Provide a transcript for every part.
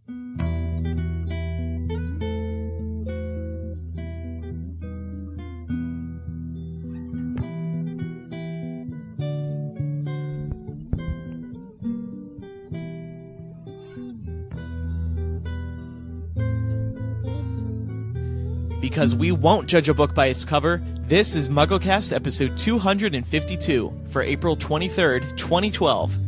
Because we won't judge a book by its cover, this is MuggleCast episode 252 for April 23rd, 2012.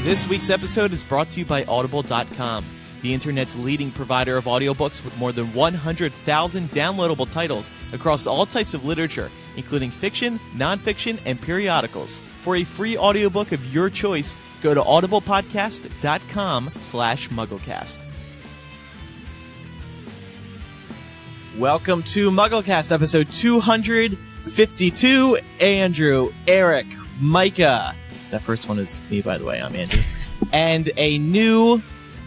This week's episode is brought to you by Audible.com, the internet's leading provider of audiobooks with more than 100,000 downloadable titles across all types of literature, including fiction, nonfiction, and periodicals. For a free audiobook of your choice, go to audiblepodcast.com/MuggleCast. Welcome to MuggleCast, episode 252. Andrew, Eric, Micah. That first one is me, by the way. I'm Andrew. And a new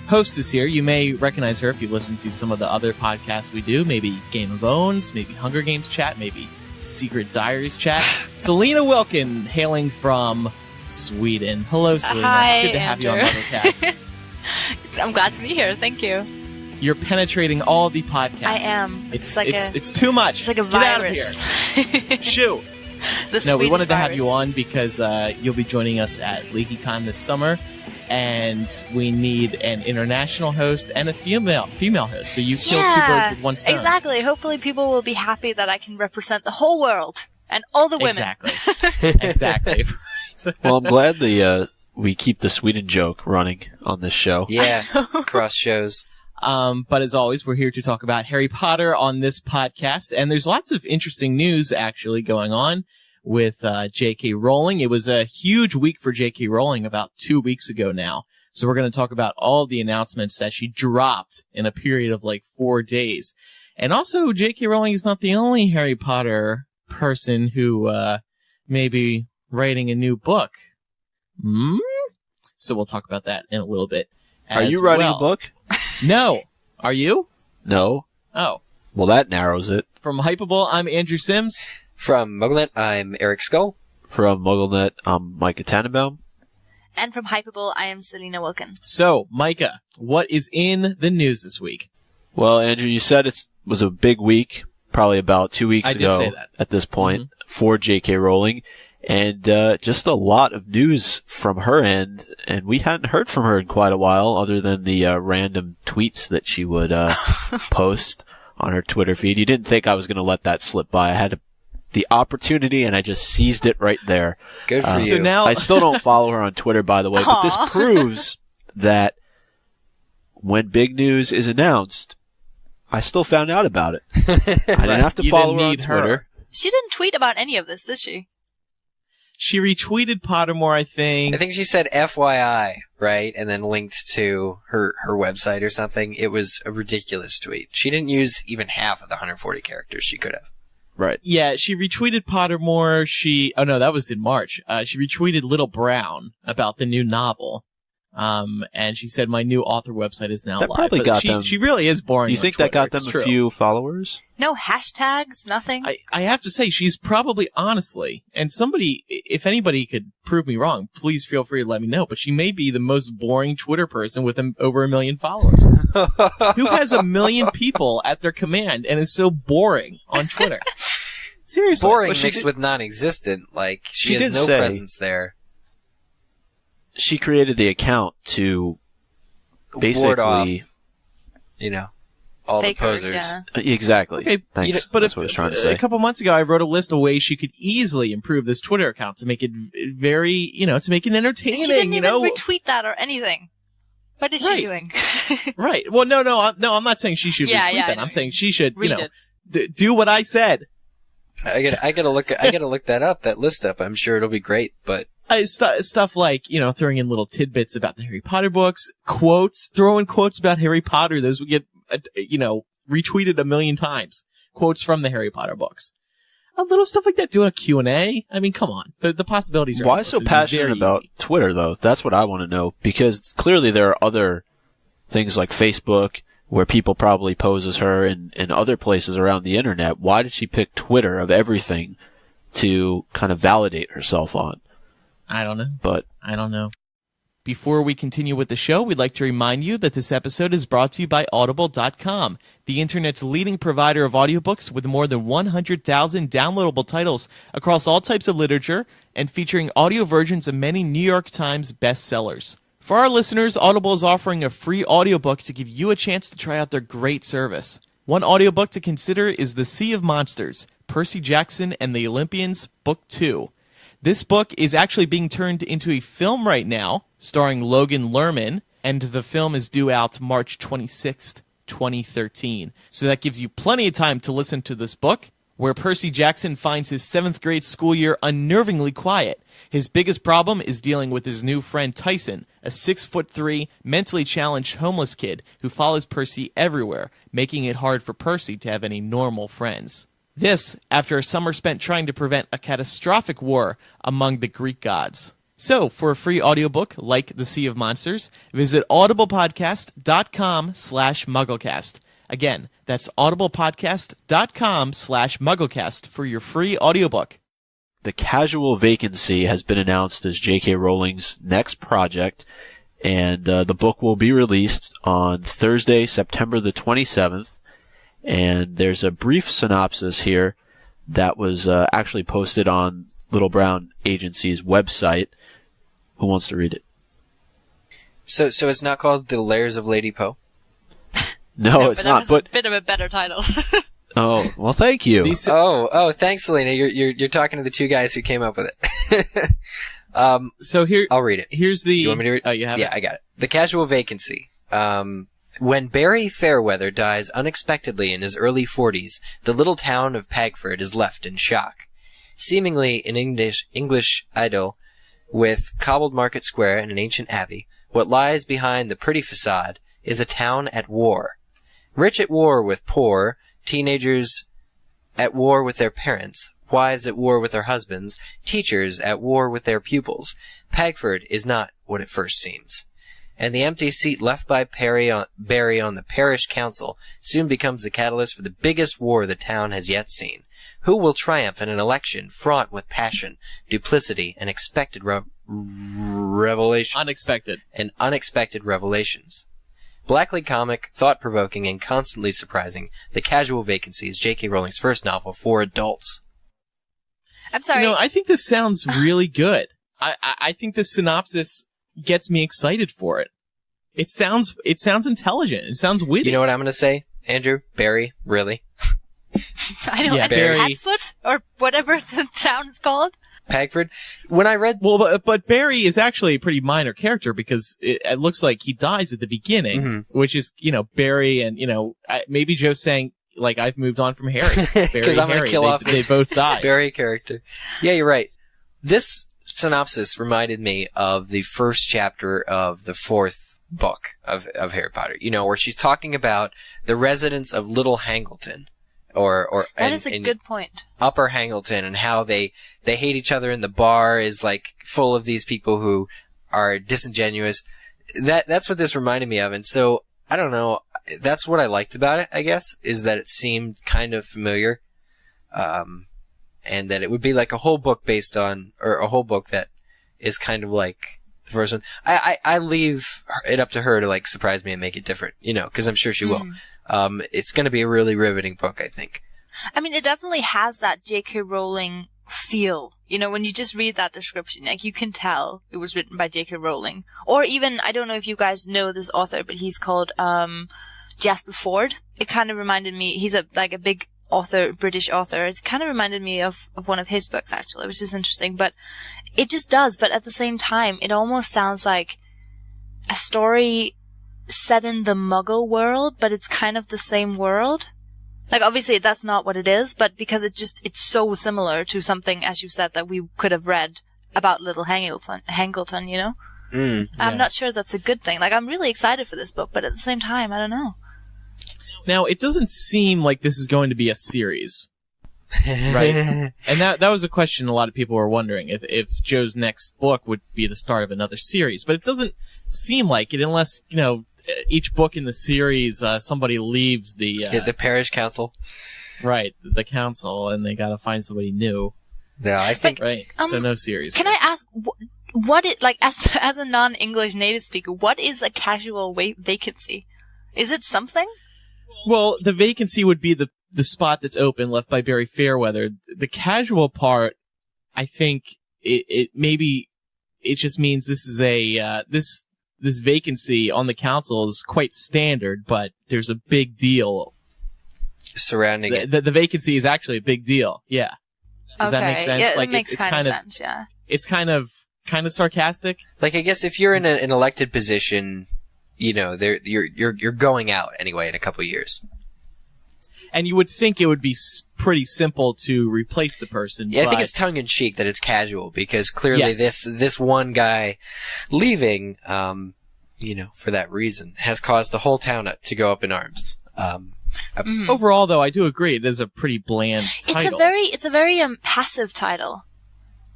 host is here. You may recognize her if you've listened to some of the other podcasts we do. Maybe Game of Owns, maybe Hunger Games chat, maybe Secret Diaries chat. Selena Wilkin, hailing from Sweden. Hello, Selena. Hi, it's good to have you on MuggleCast. I'm glad to be here. Thank you. You're penetrating all the podcasts. I am. It's too much. It's like a Get virus. out of here. Shoo. No, we wanted to have you on because you'll be joining us at LeakyCon this summer, and we need an international host and a female host. So you kill two birds with one stone. Exactly. Hopefully, people will be happy that I can represent the whole world and all the women. Exactly. Well, I'm glad we keep the Sweden joke running on this show. Yeah, cross shows. But as always, we're here to talk about Harry Potter on this podcast, and there's lots of interesting news actually going on with J.K. Rowling. It was a huge week for J.K. Rowling about 2 weeks ago now, so we're going to talk about all the announcements that she dropped in a period of like 4 days. And also, J.K. Rowling is not the only Harry Potter person who may be writing a new book. So we'll talk about that in a little bit. Are you writing a book? No. Are you? No. Oh. Well, that narrows it. From Hypable, I'm Andrew Sims. From MuggleNet, I'm Eric Skull. From MuggleNet, I'm Micah Tannenbaum. And from Hypable, I am Selena Wilkin. So, Micah, what is in the news this week? Well, Andrew, you said it was a big week, probably about 2 weeks ago did say that. At this point, for J.K. Rowling. And just a lot of news from her end, and we hadn't heard from her in quite a while, other than the random tweets that she would post on her Twitter feed. You didn't think I was going to let that slip by. I had the opportunity, and I just seized it right there. Good for you. So now I still don't follow her on Twitter, by the way, but this proves that when big news is announced, I still found out about it. I didn't have to follow her on Twitter. She didn't tweet about any of this, did she? She retweeted Pottermore, I think. I think she said FYI, right? And then linked to her website or something. It was a ridiculous tweet. She didn't use even half of the 140 characters she could have. Right. Yeah, she retweeted Pottermore. Oh no, that was in March. She retweeted Little Brown about the new novel. And she said, my new author website is now that live. Probably got them. She really is boring. You think that got them a few followers? No hashtags, nothing. I have to say, she's probably, honestly, and somebody, if anybody could prove me wrong, please feel free to let me know, but she may be the most boring Twitter person with over 1 million followers. Who has 1 million people at their command and is so boring on Twitter? Seriously. Boring mixed with non-existent. Like, she has no presence there. She created the account to basically ward off, all Fakers, the posers. yeah. Exactly. Okay, thanks. But that's what I was trying to say. A couple months ago, I wrote a list of ways she could easily improve this Twitter account to make it very, to make it entertaining. She didn't even retweet that or anything. What is she doing? Right. Well, no, I'm not saying she should retweet that. I'm saying she should, do what I said. I gotta look that up, that list up. I'm sure it'll be great, but. Stuff like, throwing in little tidbits about the Harry Potter books, throwing quotes about Harry Potter. Those would get, retweeted 1 million times. Quotes from the Harry Potter books. A little stuff like that. Doing a Q&A. I mean, come on. The possibilities are Why so passionate about Twitter, though? That's what I want to know. Because clearly there are other things like Facebook where people probably pose as her and other places around the internet. Why did she pick Twitter of everything to kind of validate herself on? I don't know. But I don't know. Before we continue with the show, we'd like to remind you that this episode is brought to you by Audible.com, the internet's leading provider of audiobooks with more than 100,000 downloadable titles across all types of literature and featuring audio versions of many New York Times bestsellers. For our listeners, Audible is offering a free audiobook to give you a chance to try out their great service. One audiobook to consider is The Sea of Monsters, Percy Jackson and the Olympians, Book 2. This book is actually being turned into a film right now, starring Logan Lerman, and the film is due out March 26th, 2013. So that gives you plenty of time to listen to this book, where Percy Jackson finds his 7th grade school year unnervingly quiet. His biggest problem is dealing with his new friend Tyson, a 6'3", mentally challenged homeless kid who follows Percy everywhere, making it hard for Percy to have any normal friends. This, after a summer spent trying to prevent a catastrophic war among the Greek gods. So, for a free audiobook like The Sea of Monsters, visit audiblepodcast.com/MuggleCast. Again, that's audiblepodcast.com/MuggleCast for your free audiobook. The Casual Vacancy has been announced as J.K. Rowling's next project, and the book will be released on Thursday, September the 27th. And there's a brief synopsis here that was actually posted on Little Brown Agency's website. Who wants to read it? So it's not called The Lairs of Lady Poe? No, it's not. But a bit of a better title. Oh, well, thank you. Oh, thanks, Selena. You're talking to the two guys who came up with it. So here, I'll read it. Here's the. Do you want me to read? Oh, you have it? Yeah, I got it. The Casual Vacancy. When Barry Fairweather dies unexpectedly in his early 40s, the little town of Pagford is left in shock. Seemingly an English idyll with cobbled market square and an ancient abbey, what lies behind the pretty facade is a town at war. Rich at war with poor, teenagers at war with their parents, wives at war with their husbands, teachers at war with their pupils. Pagford is not what it first seems. And the empty seat left by Barry on the parish council soon becomes the catalyst for the biggest war the town has yet seen. Who will triumph in an election fraught with passion, duplicity, and unexpected revelations? Blackly comic, thought-provoking, and constantly surprising, The Casual Vacancy is J.K. Rowling's first novel for adults. I'm sorry. I think this sounds really good. I think the synopsis gets me excited for it. It sounds intelligent. It sounds witty. You know what I'm going to say, Andrew? Barry, really? I don't know. Barry. Hatfoot? Or whatever the town is called? Pagford? When I read... Well, but Barry is actually a pretty minor character because it looks like he dies at the beginning, which is, Barry and, maybe Joe's saying, like, I've moved on from Harry. Because I'm going to kill off they both die. Barry character. Yeah, you're right. This synopsis reminded me of the first chapter of the 4th book of Harry Potter, where she's talking about the residents of Little Hangleton. That is a good point. Upper Hangleton, and how they hate each other, and the bar is like full of these people who are disingenuous. That's what this reminded me of, and so I don't know. That's what I liked about it, I guess, is that it seemed kind of familiar, and that it would be like a whole book based on, or a whole book that is kind of like the first one. I leave it up to her to like surprise me and make it different, because I'm sure she will. It's going to be a really riveting book, I think. I mean, it definitely has that J.K. Rowling feel. When you just read that description, like, you can tell it was written by J.K. Rowling. Or even, I don't know if you guys know this author, but he's called Jasper Fforde. It kind of reminded me, he's a big author, British author. It kind of reminded me of one of his books, actually, which is interesting. But it just does. But at the same time, it almost sounds like a story set in the Muggle world, but it's kind of the same world. Like, obviously, that's not what it is, but because it's so similar to something, as you said, that we could have read about Little Hangleton, I'm not sure that's a good thing. Like, I'm really excited for this book, but at the same time, I don't know. Now, it doesn't seem like this is going to be a series. Right? And that was a question a lot of people were wondering, if Joe's next book would be the start of another series. But it doesn't seem like it unless, each book in the series, somebody leaves the parish council. Right, the council, and they gotta find somebody new. No, I think... Right, so no series. Can I ask, what it like as a non-English native speaker, what is a casual vacancy? Is it something? Well, the vacancy would be the spot that's open left by Barry Fairweather. The casual part, I think it maybe it just means this is a this vacancy on the council is quite standard, but there's a big deal surrounding it. The vacancy is actually a big deal. Yeah. Does that make sense? Yeah, like it makes it's kind of sense. Yeah. It's kind of sarcastic. Like, I guess if you're in an elected position, you know, you're going out anyway in a couple of years. And you would think it would be pretty simple to replace the person. Yeah, but I think it's tongue in cheek that it's casual because clearly this one guy leaving, you know, for that reason has caused the whole town to go up in arms. Overall, though, I do agree it is a pretty bland title. It's a very passive title,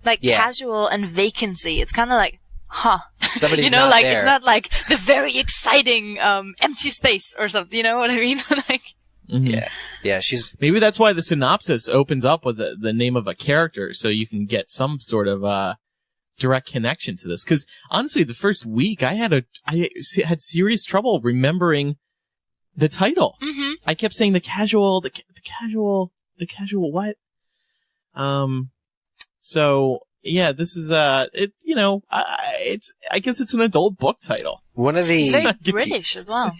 like casual and vacancy. It's kind of like, huh? Somebody's you know, not like there. It's not like the very exciting empty space or something. You know what I mean? Like. Mm-hmm. Yeah. She's maybe that's why the synopsis opens up with the name of a character, so you can get some sort of direct connection to this. Because honestly, the first week I had serious trouble remembering the title. Mm-hmm. I kept saying the casual what? So yeah, this is it. You know, I guess it's an adult book title. one of the. It's very British as well.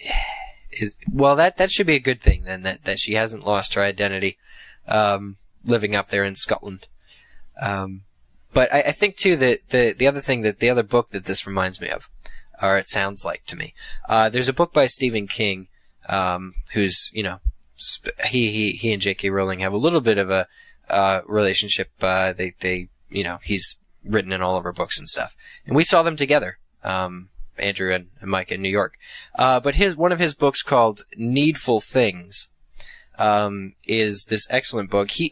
Well, that should be a good thing then, that she hasn't lost her identity, living up there in Scotland. But I think too that the other thing the other book that this reminds me of, or it sounds like to me, there's a book by Stephen King, who's, you know, he and J.K. Rowling have a little bit of a relationship. They you know, he's written in all of her books and stuff, and we saw them together. Andrew and Mike in New York. But one of his books called Needful Things, is this excellent book. He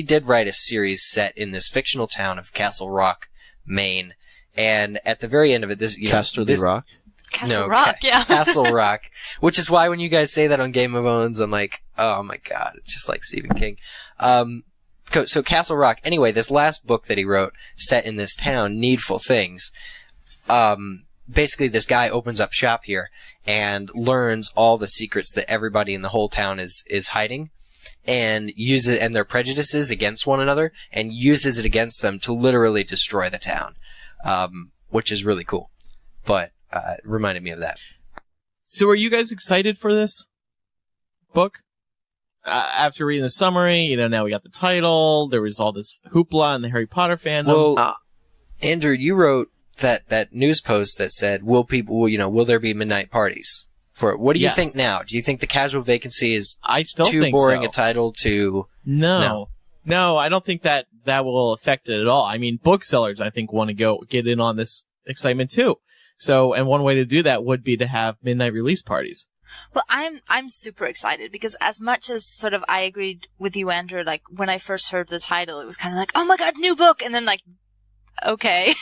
did write a series set in this fictional town of Castle Rock, Maine. And at the very end of it, Casterly Rock? Castle Rock, yeah. Castle Rock. Which is why when you guys say that on Game of Thrones, I'm like, oh my god, it's just like Stephen King. So Castle Rock, anyway, this last book that he wrote, set in this town, Needful Things, basically this guy opens up shop here and learns all the secrets that everybody in the whole town is hiding, and and their prejudices against one another, and uses it against them to literally destroy the town, which is really cool. But it reminded me of that. So are you guys excited for this book? After reading the summary, you know, now we got the title, there was all this hoopla in the Harry Potter fandom. Well, Andrew, you wrote that news post that said, will there be midnight parties for it? What do you think now? Do you think the casual vacancy is too boring a title to... No, I don't think that will affect it at all. I mean, booksellers, I think, want to get in on this excitement too. So, and one way to do that would be to have midnight release parties. Well, I'm super excited because as much as sort of I agreed with you, Andrew, like when I first heard the title, it was kind of like, oh my god, new book, and then like, okay.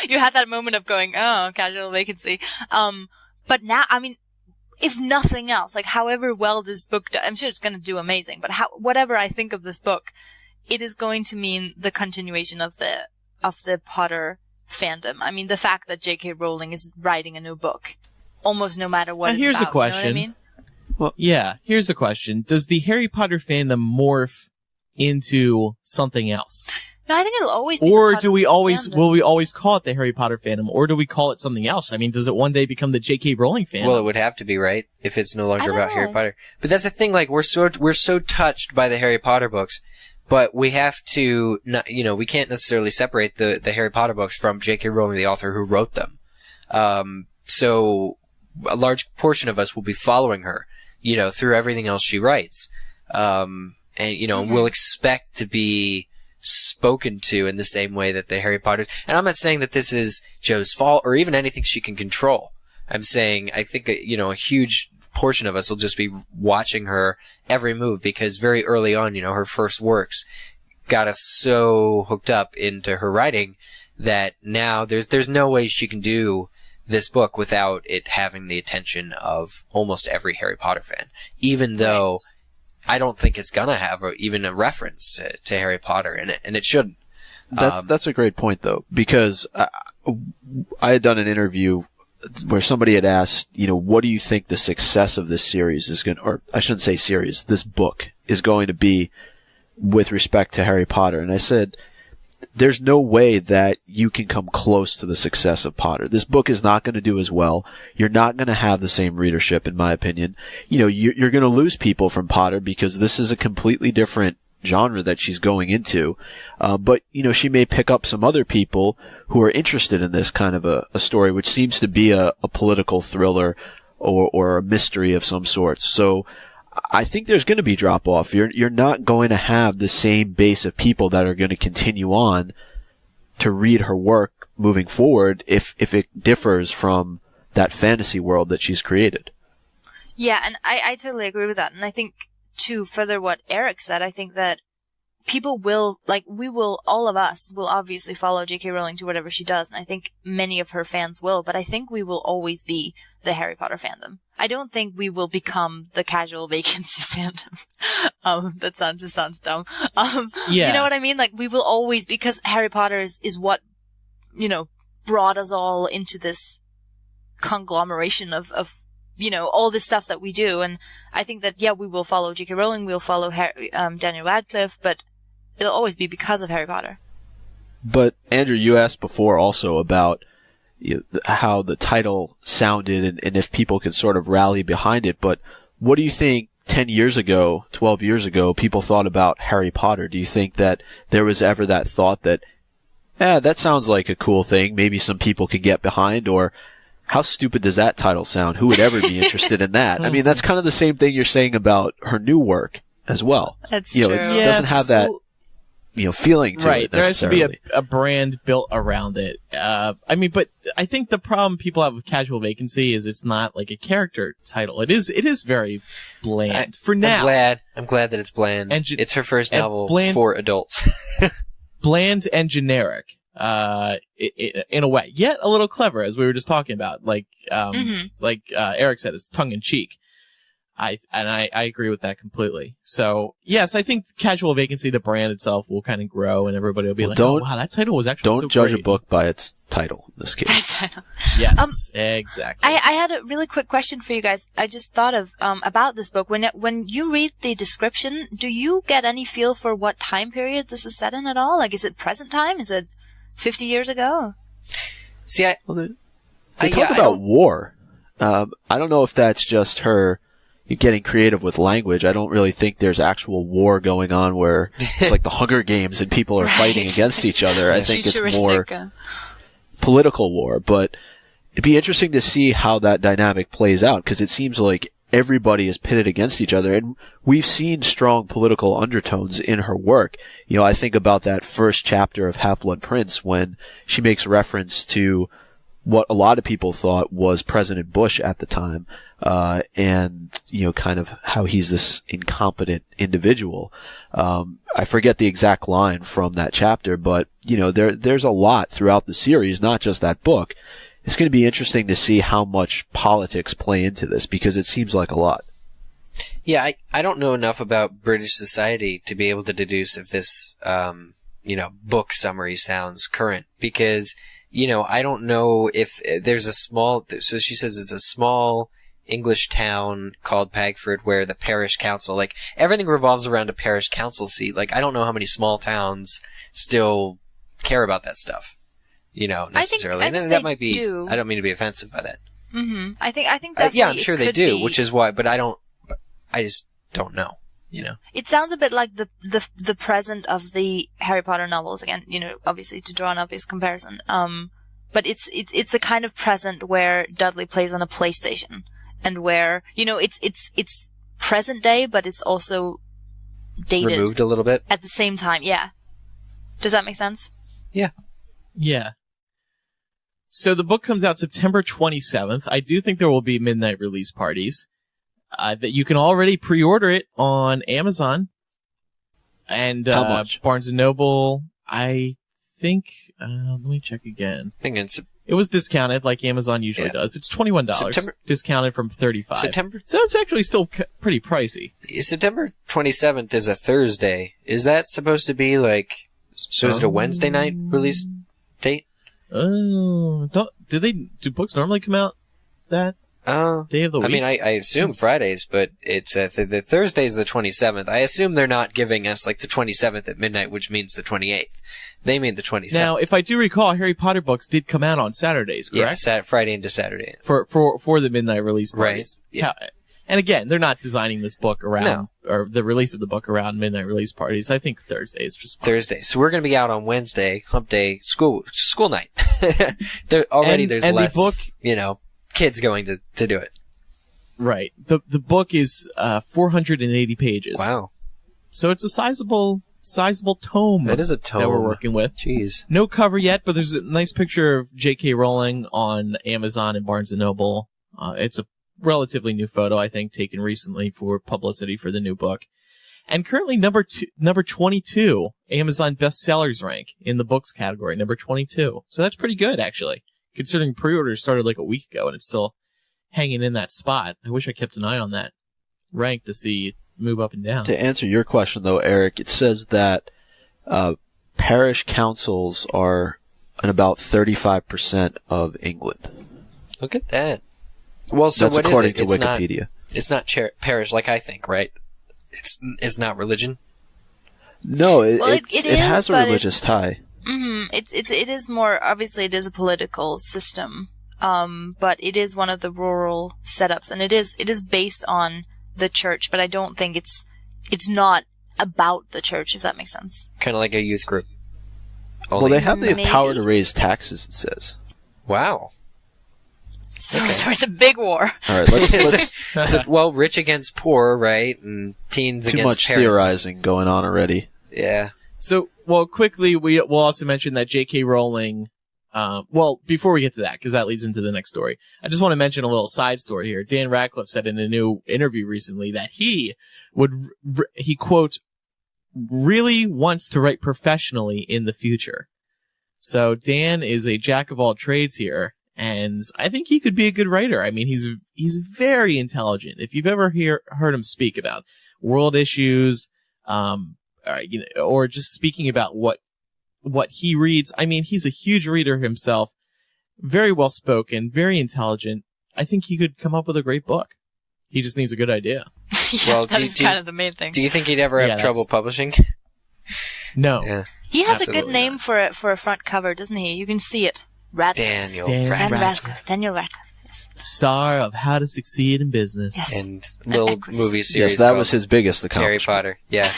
You had that moment of going, oh, casual vacancy. But now, I mean, if nothing else, like however well this book does, I'm sure it's going to do amazing, but whatever I think of this book, it is going to mean the continuation of the Potter fandom. I mean, the fact that J.K. Rowling is writing a new book, almost no matter what it's here's about. A question. You know what I mean? Well, yeah, here's a question. Does the Harry Potter fandom morph into something else? No, I think it'll always be Or will we always call it the Harry Potter fandom, or do we call it something else? I mean, does it one day become the J.K. Rowling fandom? Well, it would have to be, right? If it's no longer about Harry Potter. But that's the thing, like, we're so touched by the Harry Potter books, but we have to, we can't necessarily separate the Harry Potter books from J.K. Rowling, the author who wrote them. So a large portion of us will be following her, through everything else she writes. And we'll expect to be spoken to in the same way that the Harry Potter. And I'm not saying that this is Jo's fault or even anything she can control. I'm saying I think that, a huge portion of us will just be watching her every move because very early on, her first works got us so hooked up into her writing that now there's no way she can do this book without it having the attention of almost every Harry Potter fan, even though I don't think it's gonna have even a reference to Harry Potter in it, and it shouldn't. That's a great point, though, because I had done an interview where somebody had asked, what do you think the success of this series is going to, or I shouldn't say series, this book is going to be with respect to Harry Potter. And I said, there's no way that you can come close to the success of Potter. This book is not going to do as well. You're not going to have the same readership, in my opinion. You're going to lose people from Potter because this is a completely different genre that she's going into. But she may pick up some other people who are interested in this kind of a story, which seems to be a political thriller or a mystery of some sort. So I think there's going to be drop off. You're not going to have the same base of people that are going to continue on to read her work moving forward if it differs from that fantasy world that she's created. Yeah, and I totally agree with that. And I think, to further what Eric said, I think that people will, all of us will obviously follow J.K. Rowling to whatever she does, and I think many of her fans will, but I think we will always be the Harry Potter fandom. I don't think we will become the casual vacancy fandom. That sounds dumb. Yeah. You know what I mean? We will always, because Harry Potter is what, brought us all into this conglomeration of all this stuff that we do. And I think that, we will follow J.K. Rowling, we'll follow Daniel Radcliffe, but it'll always be because of Harry Potter. But, Andrew, you asked before also about how the title sounded and if people could sort of rally behind it. But what do you think 10 years ago, 12 years ago, people thought about Harry Potter? Do you think that there was ever that thought that, that sounds like a cool thing, maybe some people could get behind, or how stupid does that title sound? Who would ever be interested in that? I mean, that's kind of the same thing you're saying about her new work as well. That's true. It doesn't have that, feeling to right. it There has to be necessarily. a brand built around it. But I think the problem people have with Casual Vacancy is it's not like a character title. It is very bland for now. I'm glad that it's bland. It's her first novel for adults. Bland and generic. In a way, yet a little clever, as we were just talking about. Eric said, it's tongue in cheek. I agree with that completely. So yes, I think Casual Vacancy, the brand itself, will kind of grow, and everybody will be oh wow, that title was actually so don't judge great. A book by its title in this case. Yes, exactly. I had a really quick question for you guys. I just thought of about this book. When you read the description, do you get any feel for what time period this is set in at all? Is it present time? Is it 50 years ago? See, they talk about war. I don't know if that's just her getting creative with language. I don't really think there's actual war going on where it's like the Hunger Games and people are fighting against each other. I think it's more political war, but it'd be interesting to see how that dynamic plays out, because it seems like everybody is pitted against each other, and we've seen strong political undertones in her work. I think about that first chapter of Half-Blood Prince when she makes reference to what a lot of people thought was President Bush at the time, and kind of how he's this incompetent individual. I forget the exact line from that chapter, but there's a lot throughout the series, not just that book. It's going to be interesting to see how much politics play into this, because it seems like a lot. Yeah, I don't know enough about British society to be able to deduce if this, book summary sounds current, because, I don't know if there's so she says it's a small English town called Pagford where the parish council, everything revolves around a parish council seat. I don't know how many small towns still care about that stuff. Necessarily. I think that might be. do. I don't mean to be offensive by that. Mm-hmm. I think definitely. Yeah, I'm sure they do, be. which is why. But I just don't know. It sounds a bit like the present of the Harry Potter novels again. Obviously to draw an obvious comparison. But it's a kind of present where Dudley plays on a PlayStation, and where it's present day, but it's also dated, removed a little bit at the same time. Yeah. Does that make sense? Yeah. Yeah. So the book comes out September 27th. I do think there will be midnight release parties. That you can already pre-order it on Amazon and How much? Barnes & Noble. I think, let me check again. I think it was discounted like Amazon usually does. It's $21, discounted from $35. So that's actually still pretty pricey. September 27th is a Thursday. Is that supposed to be is it a Wednesday night release date? Oh, do books normally come out that day of the week? I mean, I assume Fridays, but it's the Thursday's the 27th. I assume they're not giving us like the 27th at midnight, which means the 28th. They mean the 27th. Now, if I do recall, Harry Potter books did come out on Saturdays, correct? Yeah, Friday into Saturday. For the midnight release parties. Right. Yeah. And again, they're not designing this book around, or the release of the book around midnight release parties. I think Thursday is just fine. Thursday. So we're going to be out on Wednesday, hump day, school night. There's less, the book, kids going to do it. Right. The book is 480 pages. Wow. So it's a sizable tome. That is a tome that we're working with. Jeez. No cover yet, but there's a nice picture of J.K. Rowling on Amazon and Barnes & Noble. It's a relatively new photo, I think, taken recently for publicity for the new book. And currently number 22, Amazon bestsellers rank in the books category, number 22. So that's pretty good, actually, considering pre-orders started like a week ago and it's still hanging in that spot. I wish I kept an eye on that rank to see it move up and down. To answer your question, though, Eric, it says that parish councils are in about 35% of England. Look at that. Well, so that's what according is it? to Wikipedia. It's not parish like I think, right? It's not religion. No, it is, has a religious tie. Mm-hmm. It is more, obviously it is a political system, but it is one of the rural setups, and it is based on the church, but I don't think it's not about the church, if that makes sense. Kind of like a youth group. Well, they have the power to raise taxes, it says. Wow. So it's a big war. All right, let's rich against poor, right? And teens against parents. Too much theorizing going on already. Yeah. So, quickly, we'll also mention that J.K. Rowling, before we get to that, because that leads into the next story, I just want to mention a little side story here. Dan Radcliffe said in a new interview recently that he quote, really wants to write professionally in the future. So Dan is a jack of all trades here, and I think he could be a good writer. I mean, he's very intelligent. If you've ever heard him speak about world issues, or just speaking about what he reads, I mean, he's a huge reader himself, very well spoken, very intelligent. I think he could come up with a great book. He just needs a good idea. That's kind of the main thing. Do you think he'd ever have trouble publishing? No. Yeah. He has a good name for a front cover, doesn't he? You can see it. Radcliffe. Daniel Radcliffe. Yes. Star of How to Succeed in Business. Yes. And little movie series. Yes, that was his biggest accomplishment. Harry Potter. Yeah.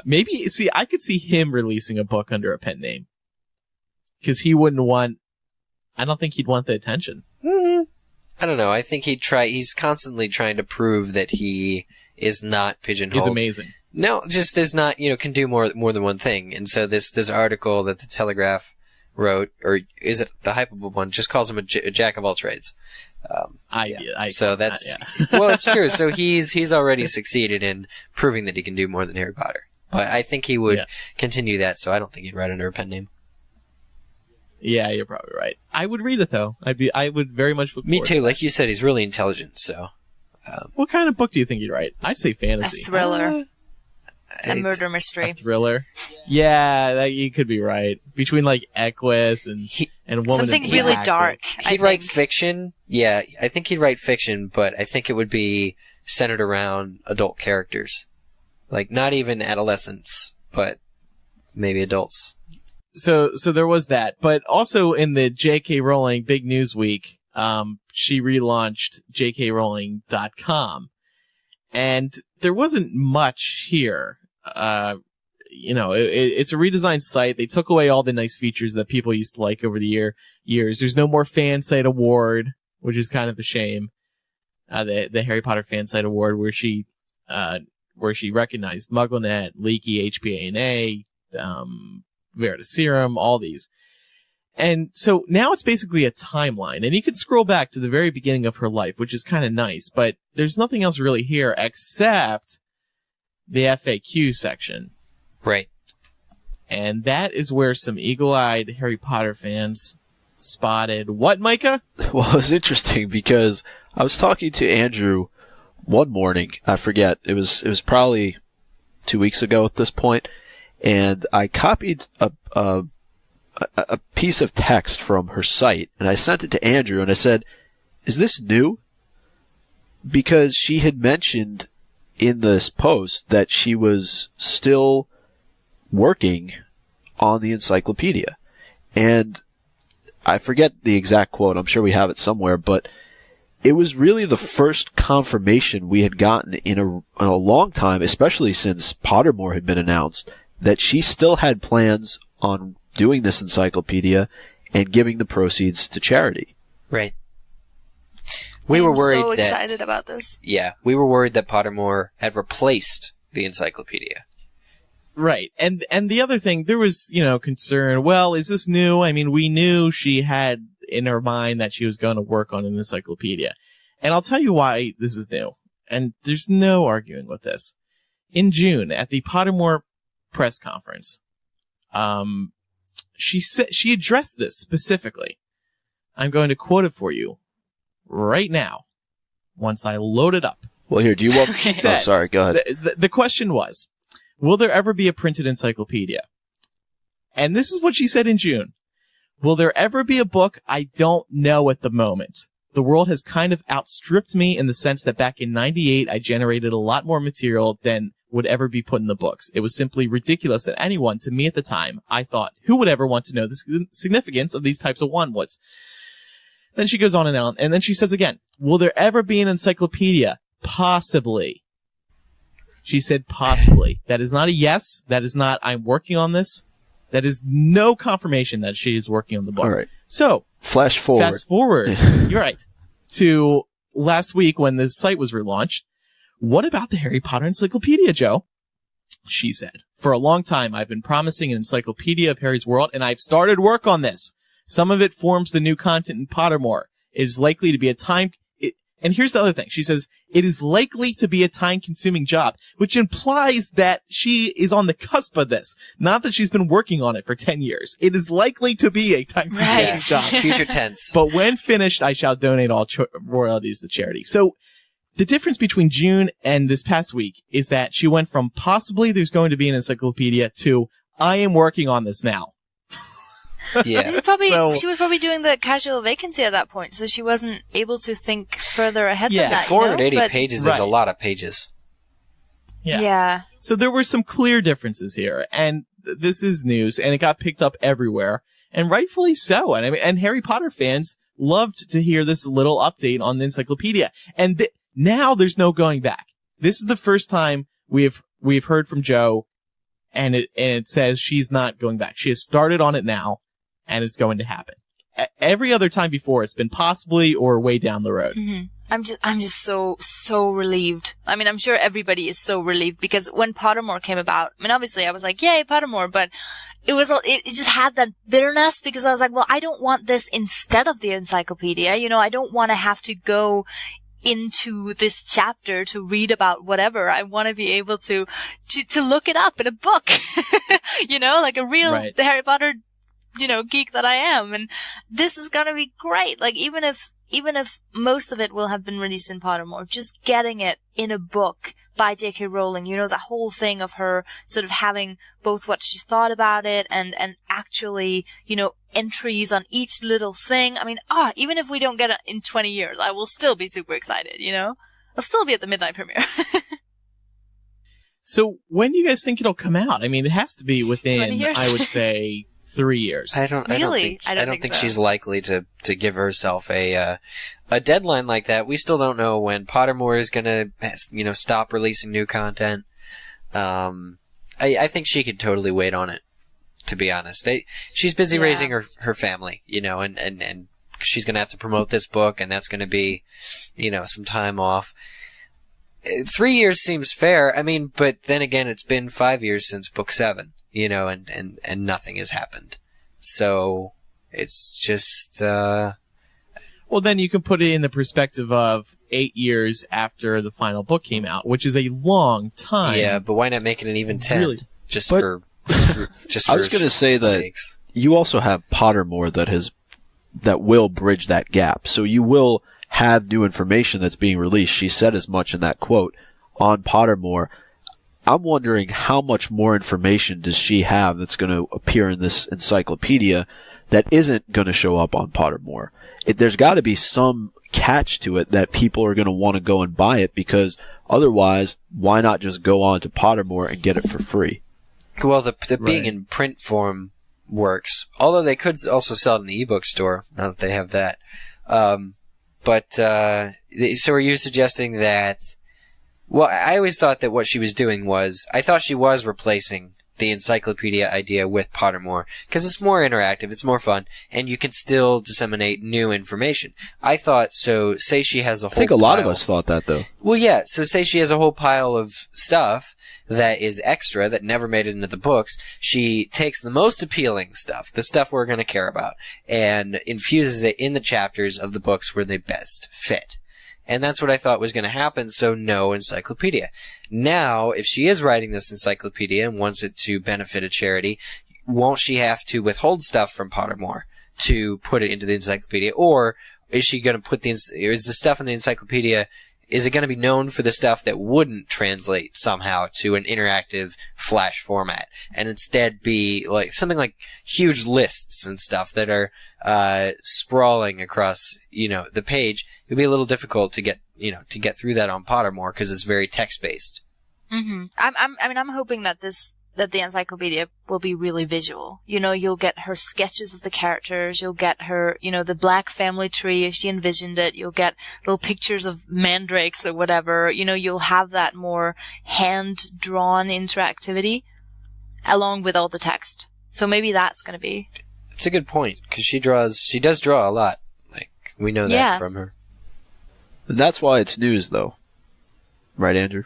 Maybe, I could see him releasing a book under a pen name. Because I don't think he'd want the attention. I don't know. I think he's constantly trying to prove that he is not pigeonholed. He's amazing. No, just is not, can do more than one thing. And so this article that the Telegraph wrote, or is it the Hypeable one, just calls him a jack of all trades. So that's, well, it's true. So he's already succeeded in proving that he can do more than Harry Potter. But I think he would continue that, so I don't think he'd write under a pen name. Yeah, you're probably right. I would read it though. I would very much look forward. Me too. Like you said, he's really intelligent. So, what kind of book do you think he'd write? I'd say fantasy. A thriller. A murder mystery. A thriller. Yeah, you could be right. Between like Equus and Woman something really dark. He'd write fiction. Yeah, I think he'd write fiction, but I think it would be centered around adult characters, like not even adolescents, but maybe adults. So there was that, but also in the J.K. Rowling Big News Week, she relaunched jkrowling.com, and there wasn't much here. It's a redesigned site. They took away all the nice features that people used to like over the years. There's no more fan site award, which is kind of a shame. The Harry Potter fan site award, where she recognized MuggleNet, Leaky, HPA&A, Veritaserum, all these. And so now it's basically a timeline, and you can scroll back to the very beginning of her life, which is kind of nice, but there's nothing else really here except the FAQ section. Right. And that is where some eagle-eyed Harry Potter fans spotted what, Micah? Well, it was interesting because I was talking to Andrew one morning. I forget. It was probably 2 weeks ago at this point. And I copied a a piece of text from her site, and I sent it to Andrew, and I said, "Is this new?" Because she had mentioned in this post that she was still working on the encyclopedia. And I forget the exact quote, I'm sure we have it somewhere, but it was really the first confirmation we had gotten in a long time, especially since Pottermore had been announced, that she still had plans on doing this encyclopedia and giving the proceeds to charity. Right. We were worried so that, excited about this. Yeah, we were worried that Pottermore had replaced the encyclopedia. Right. And the other thing, there was, concern, well, is this new? I mean, we knew she had in her mind that she was going to work on an encyclopedia. And I'll tell you why this is new. And there's no arguing with this. In June, at the Pottermore press conference, she addressed this specifically. I'm going to quote it for you right now, once I load it up. Well, here, do you want... She said, oh, sorry, go ahead. The question was, will there ever be a printed encyclopedia? And this is what she said in June. Will there ever be a book? I don't know at the moment. The world has kind of outstripped me in the sense that back in 98, I generated a lot more material than would ever be put in the books. It was simply ridiculous that anyone, to me at the time, I thought, who would ever want to know the significance of these types of wanwoods? Then she goes on and on, and then she says again, will there ever be an encyclopedia? Possibly. She said possibly. That is not a yes. That is not, I'm working on this. That is no confirmation that she is working on the book. All right. So, fast forward. You're right. To last week when this site was relaunched. What about the Harry Potter Encyclopedia, Joe? She said, for a long time, I've been promising an encyclopedia of Harry's world, and I've started work on this. Some of it forms the new content in Pottermore. It is likely to be and here's the other thing. She says, it is likely to be a time-consuming job, which implies that she is on the cusp of this. Not that she's been working on it for 10 years. It is likely to be a time-consuming job. Future tense. But when finished, I shall donate all royalties to charity. So the difference between June and this past week is that she went from possibly there's going to be an encyclopedia to I am working on this now. Yeah. She was probably doing the casual vacancy at that point, so she wasn't able to think further ahead than that. 480 pages is a lot of pages. Yeah. So there were some clear differences here, and this is news, and it got picked up everywhere, and rightfully so. And Harry Potter fans loved to hear this little update on the encyclopedia, and now there's no going back. This is the first time we've heard from Jo, and it says she's not going back. She has started on it now. And it's going to happen. Every other time before, it's been possibly or way down the road. Mm-hmm. I'm just so relieved. I mean, I'm sure everybody is so relieved because when Pottermore came about, I mean, obviously I was like, yay, Pottermore, but it just had that bitterness because I was like, well, I don't want this instead of the encyclopedia. I don't want to have to go into this chapter to read about whatever. I want to be able to look it up in a book, like a real Harry Potter geek that I am. And this is gonna be great. Like, even if most of it will have been released in Pottermore, just getting it in a book by J.K. Rowling, the whole thing of her sort of having both what she thought about it and actually, entries on each little thing. I mean, even if we don't get it in 20 years, I will still be super excited, I'll still be at the midnight premiere. So when do you guys think it'll come out? I mean, it has to be within, I would say, 3 years. I don't think so. She's likely to give herself a deadline like that. We still don't know when Pottermore is gonna stop releasing new content. I think she could totally wait on it, to be honest. She's busy raising her family, and she's gonna have to promote this book, and that's gonna be some time off. 3 years seems fair. I mean, but then again, it's been 5 years since book 7. And nothing has happened. So it's just, Well, then you can put it in the perspective of 8 years after the final book came out, which is a long time. Yeah, but why not make it an even 10? Really? Just for I was going to say that you also have Pottermore that will bridge that gap. So you will have new information that's being released. She said as much in that quote on Pottermore. I'm wondering how much more information does she have that's going to appear in this encyclopedia that isn't going to show up on Pottermore. There's got to be some catch to it that people are going to want to go and buy it, because otherwise, why not just go on to Pottermore and get it for free? Well, the being in print form works, although they could also sell it in the ebook store now that they have that. So are you suggesting that? Well, I always thought that what she was doing was, I thought she was replacing the encyclopedia idea with Pottermore, because it's more interactive, it's more fun, and you can still disseminate new information. I thought, so say she has a whole I think a lot of us thought that, though. Well, yeah, so say she has a whole pile of stuff that is extra, that never made it into the books. She takes the most appealing stuff, the stuff we're going to care about, and infuses it in the chapters of the books where they best fit. And that's what I thought was going to happen, so no encyclopedia. Now, if she is writing this encyclopedia and wants it to benefit a charity, won't she have to withhold stuff from Pottermore to put it into the encyclopedia? Or is she going to put is the stuff in the encyclopedia, is it going to be known for the stuff that wouldn't translate somehow to an interactive flash format, and instead be like something like huge lists and stuff that are sprawling across, the page? It'd be a little difficult to get through that on Pottermore because it's very text based. Mm-hmm. I'm hoping that the encyclopedia will be really visual. You'll get her sketches of the characters. You'll get her, the Black family tree as she envisioned it. You'll get little pictures of mandrakes or whatever. You'll have that more hand-drawn interactivity along with all the text. So maybe that's going to be. It's a good point, because she does draw a lot. Like, we know that from her. And that's why it's news, though. Right, Andrew?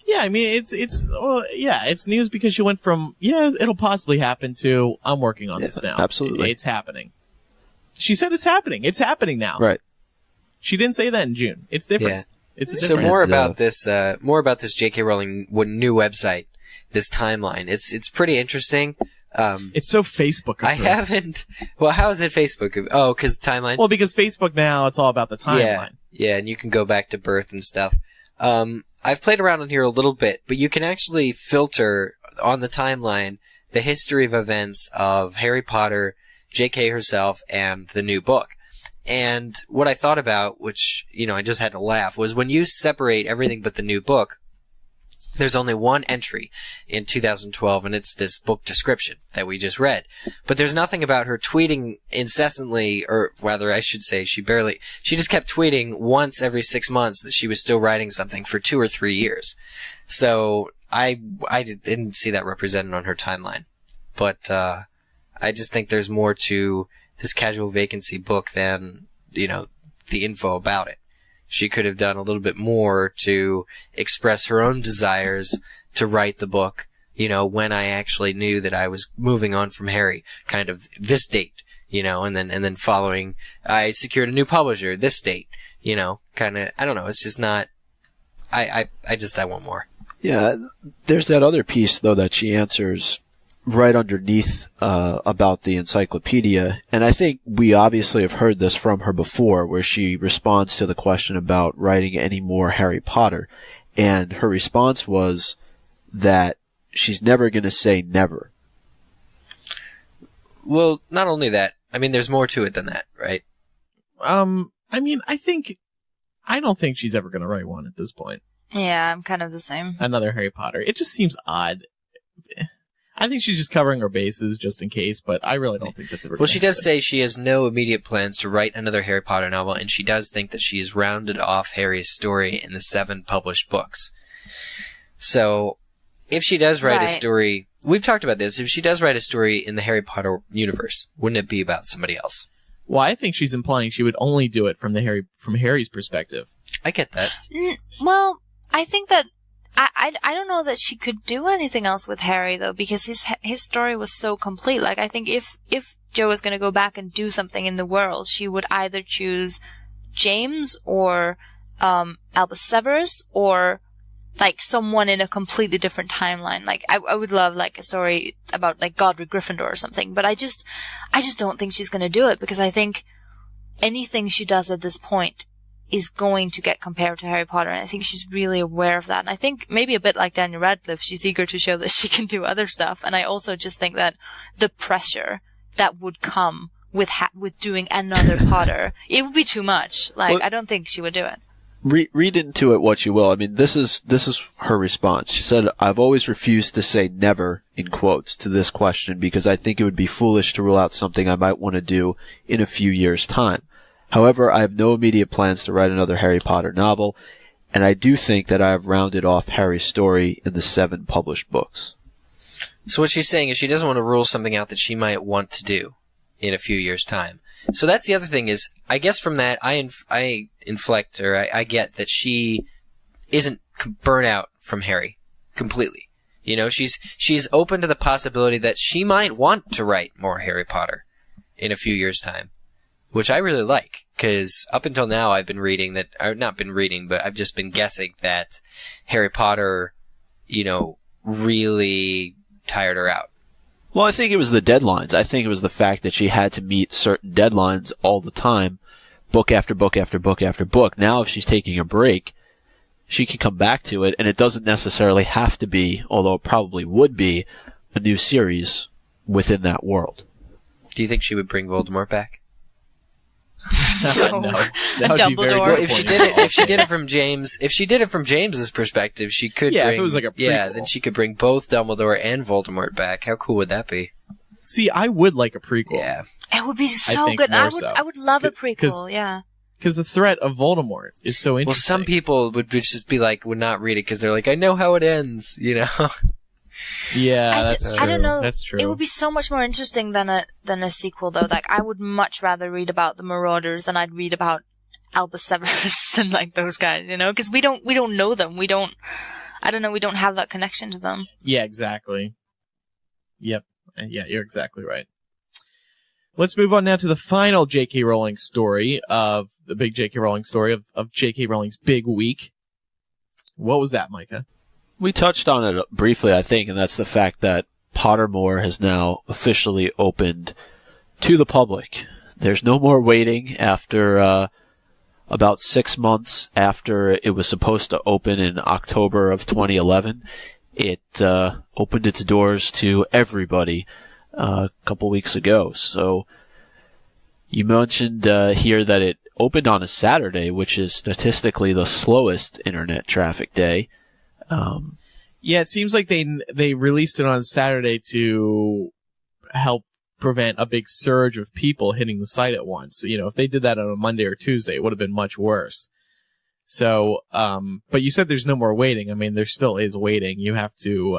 Yeah, I mean, it's news because she went from, it'll possibly happen to, I'm working on this now. Absolutely. It's happening. She said it's happening. It's happening now. Right. She didn't say that in June. It's different. Yeah. It's so different. more about this J.K. Rowling new website, this timeline. It's pretty interesting. It's so Facebook. I haven't. Well, how is it Facebook? Oh, because timeline. Well, because Facebook now, it's all about the timeline. Yeah, and you can go back to birth and stuff. I've played around on here a little bit, but you can actually filter on the timeline the history of events of Harry Potter, J.K. herself, and the new book. And what I thought about, which, I just had to laugh, was when you separate everything but the new book, there's only one entry in 2012, and it's this book description that we just read. But there's nothing about her tweeting incessantly, or rather, I should say, she just kept tweeting once every 6 months that she was still writing something for 2 or 3 years. So I didn't see that represented on her timeline. But I just think there's more to this Casual Vacancy book than, the info about it. She could have done a little bit more to express her own desires to write the book, when I actually knew that I was moving on from Harry, kind of this date, and then following, I secured a new publisher, this date, kind of, I don't know, it's just not, I want more. Yeah, there's that other piece, though, that she answers right underneath about the encyclopedia, and I think we obviously have heard this from her before, where she responds to the question about writing any more Harry Potter, and her response was that she's never going to say never. Well, not only that, I mean, there's more to it than that, right? I mean, I don't think she's ever going to write one at this point. Yeah, I'm kind of the same. Another Harry Potter. It just seems odd. I think she's just covering her bases just in case, but I really don't think that's ever. Well, she does say she has no immediate plans to write another Harry Potter novel, and she does think that she's rounded off Harry's story in the 7 published books. So, if she does write a story, we've talked about this, if she does write a story in the Harry Potter universe, wouldn't it be about somebody else? Well, I think she's implying she would only do it from Harry's perspective. I get that. Well, I think that I don't know that she could do anything else with Harry, though, because his story was so complete. Like, I think if Jo was going to go back and do something in the world, she would either choose James or Albus Severus or, like, someone in a completely different timeline. Like, I would love, like, a story about, like, Godric Gryffindor or something. But I just don't think she's going to do it, because I think anything she does at this point is going to get compared to Harry Potter, and I think she's really aware of that. And I think maybe a bit like Daniel Radcliffe, she's eager to show that she can do other stuff. And I also just think that the pressure that would come with doing another Potter, it would be too much. Like, I don't think she would do it. Read into it what you will. I mean, this is her response. She said, "I've always refused to say never, in quotes, to this question because I think it would be foolish to rule out something I might want to do in a few years' time. However, I have no immediate plans to write another Harry Potter novel, and I do think that I have rounded off Harry's story in the 7 published books." So what she's saying is she doesn't want to rule something out that she might want to do in a few years' time. So that's the other thing is, I guess from that, I inflect, or I get that she isn't burnt out from Harry completely. You know, she's open to the possibility that she might want to write more Harry Potter in a few years' time, which I really like, because up until now I've been reading that, or not been reading, but I've just been guessing that Harry Potter, you know, really tired her out. Well, I think it was the deadlines. I think it was the fact that she had to meet certain deadlines all the time, book after book after book after book. Now, if she's taking a break, she can come back to it, and it doesn't necessarily have to be, although it probably would be, a new series within that world. Do you think she would bring Voldemort back? No. That would be very Dumbledore. Well, if she did it from James's perspective, she could Yeah, if bring, it was like a yeah, prequel. then she could bring both Dumbledore and Voldemort back. How cool would that be? See, I would like a prequel. Yeah. It would be so think good. more I so. would love a 'Cause- prequel, yeah. Because the threat of Voldemort is so interesting. Well, some people would just be like, would not read it because they're like, I know how it ends, you know? Yeah, that's true. I don't know. That's true. It would be so much more interesting than a sequel, though. Like, I would much rather read about the Marauders than I'd read about Albus Severus and like those guys, you know? Because we don't know them. We don't have that connection to them. Yeah, exactly. Yep. Yeah, you're exactly right. Let's move on now to the final J.K. Rowling story of the big J.K. Rowling story of J.K. Rowling's big week. What was that, Micah? We touched on it briefly, I think, and that's the fact that Pottermore has now officially opened to the public. There's no more waiting after about 6 months after it was supposed to open in October of 2011. It opened its doors to everybody a couple weeks ago. So you mentioned here that it opened on a Saturday, which is statistically the slowest internet traffic day. Yeah, it seems like they released it on Saturday to help prevent a big surge of people hitting the site at once. You know, if they did that on a Monday or Tuesday, it would have been much worse. So, but you said there's no more waiting. I mean, there still is waiting. You have to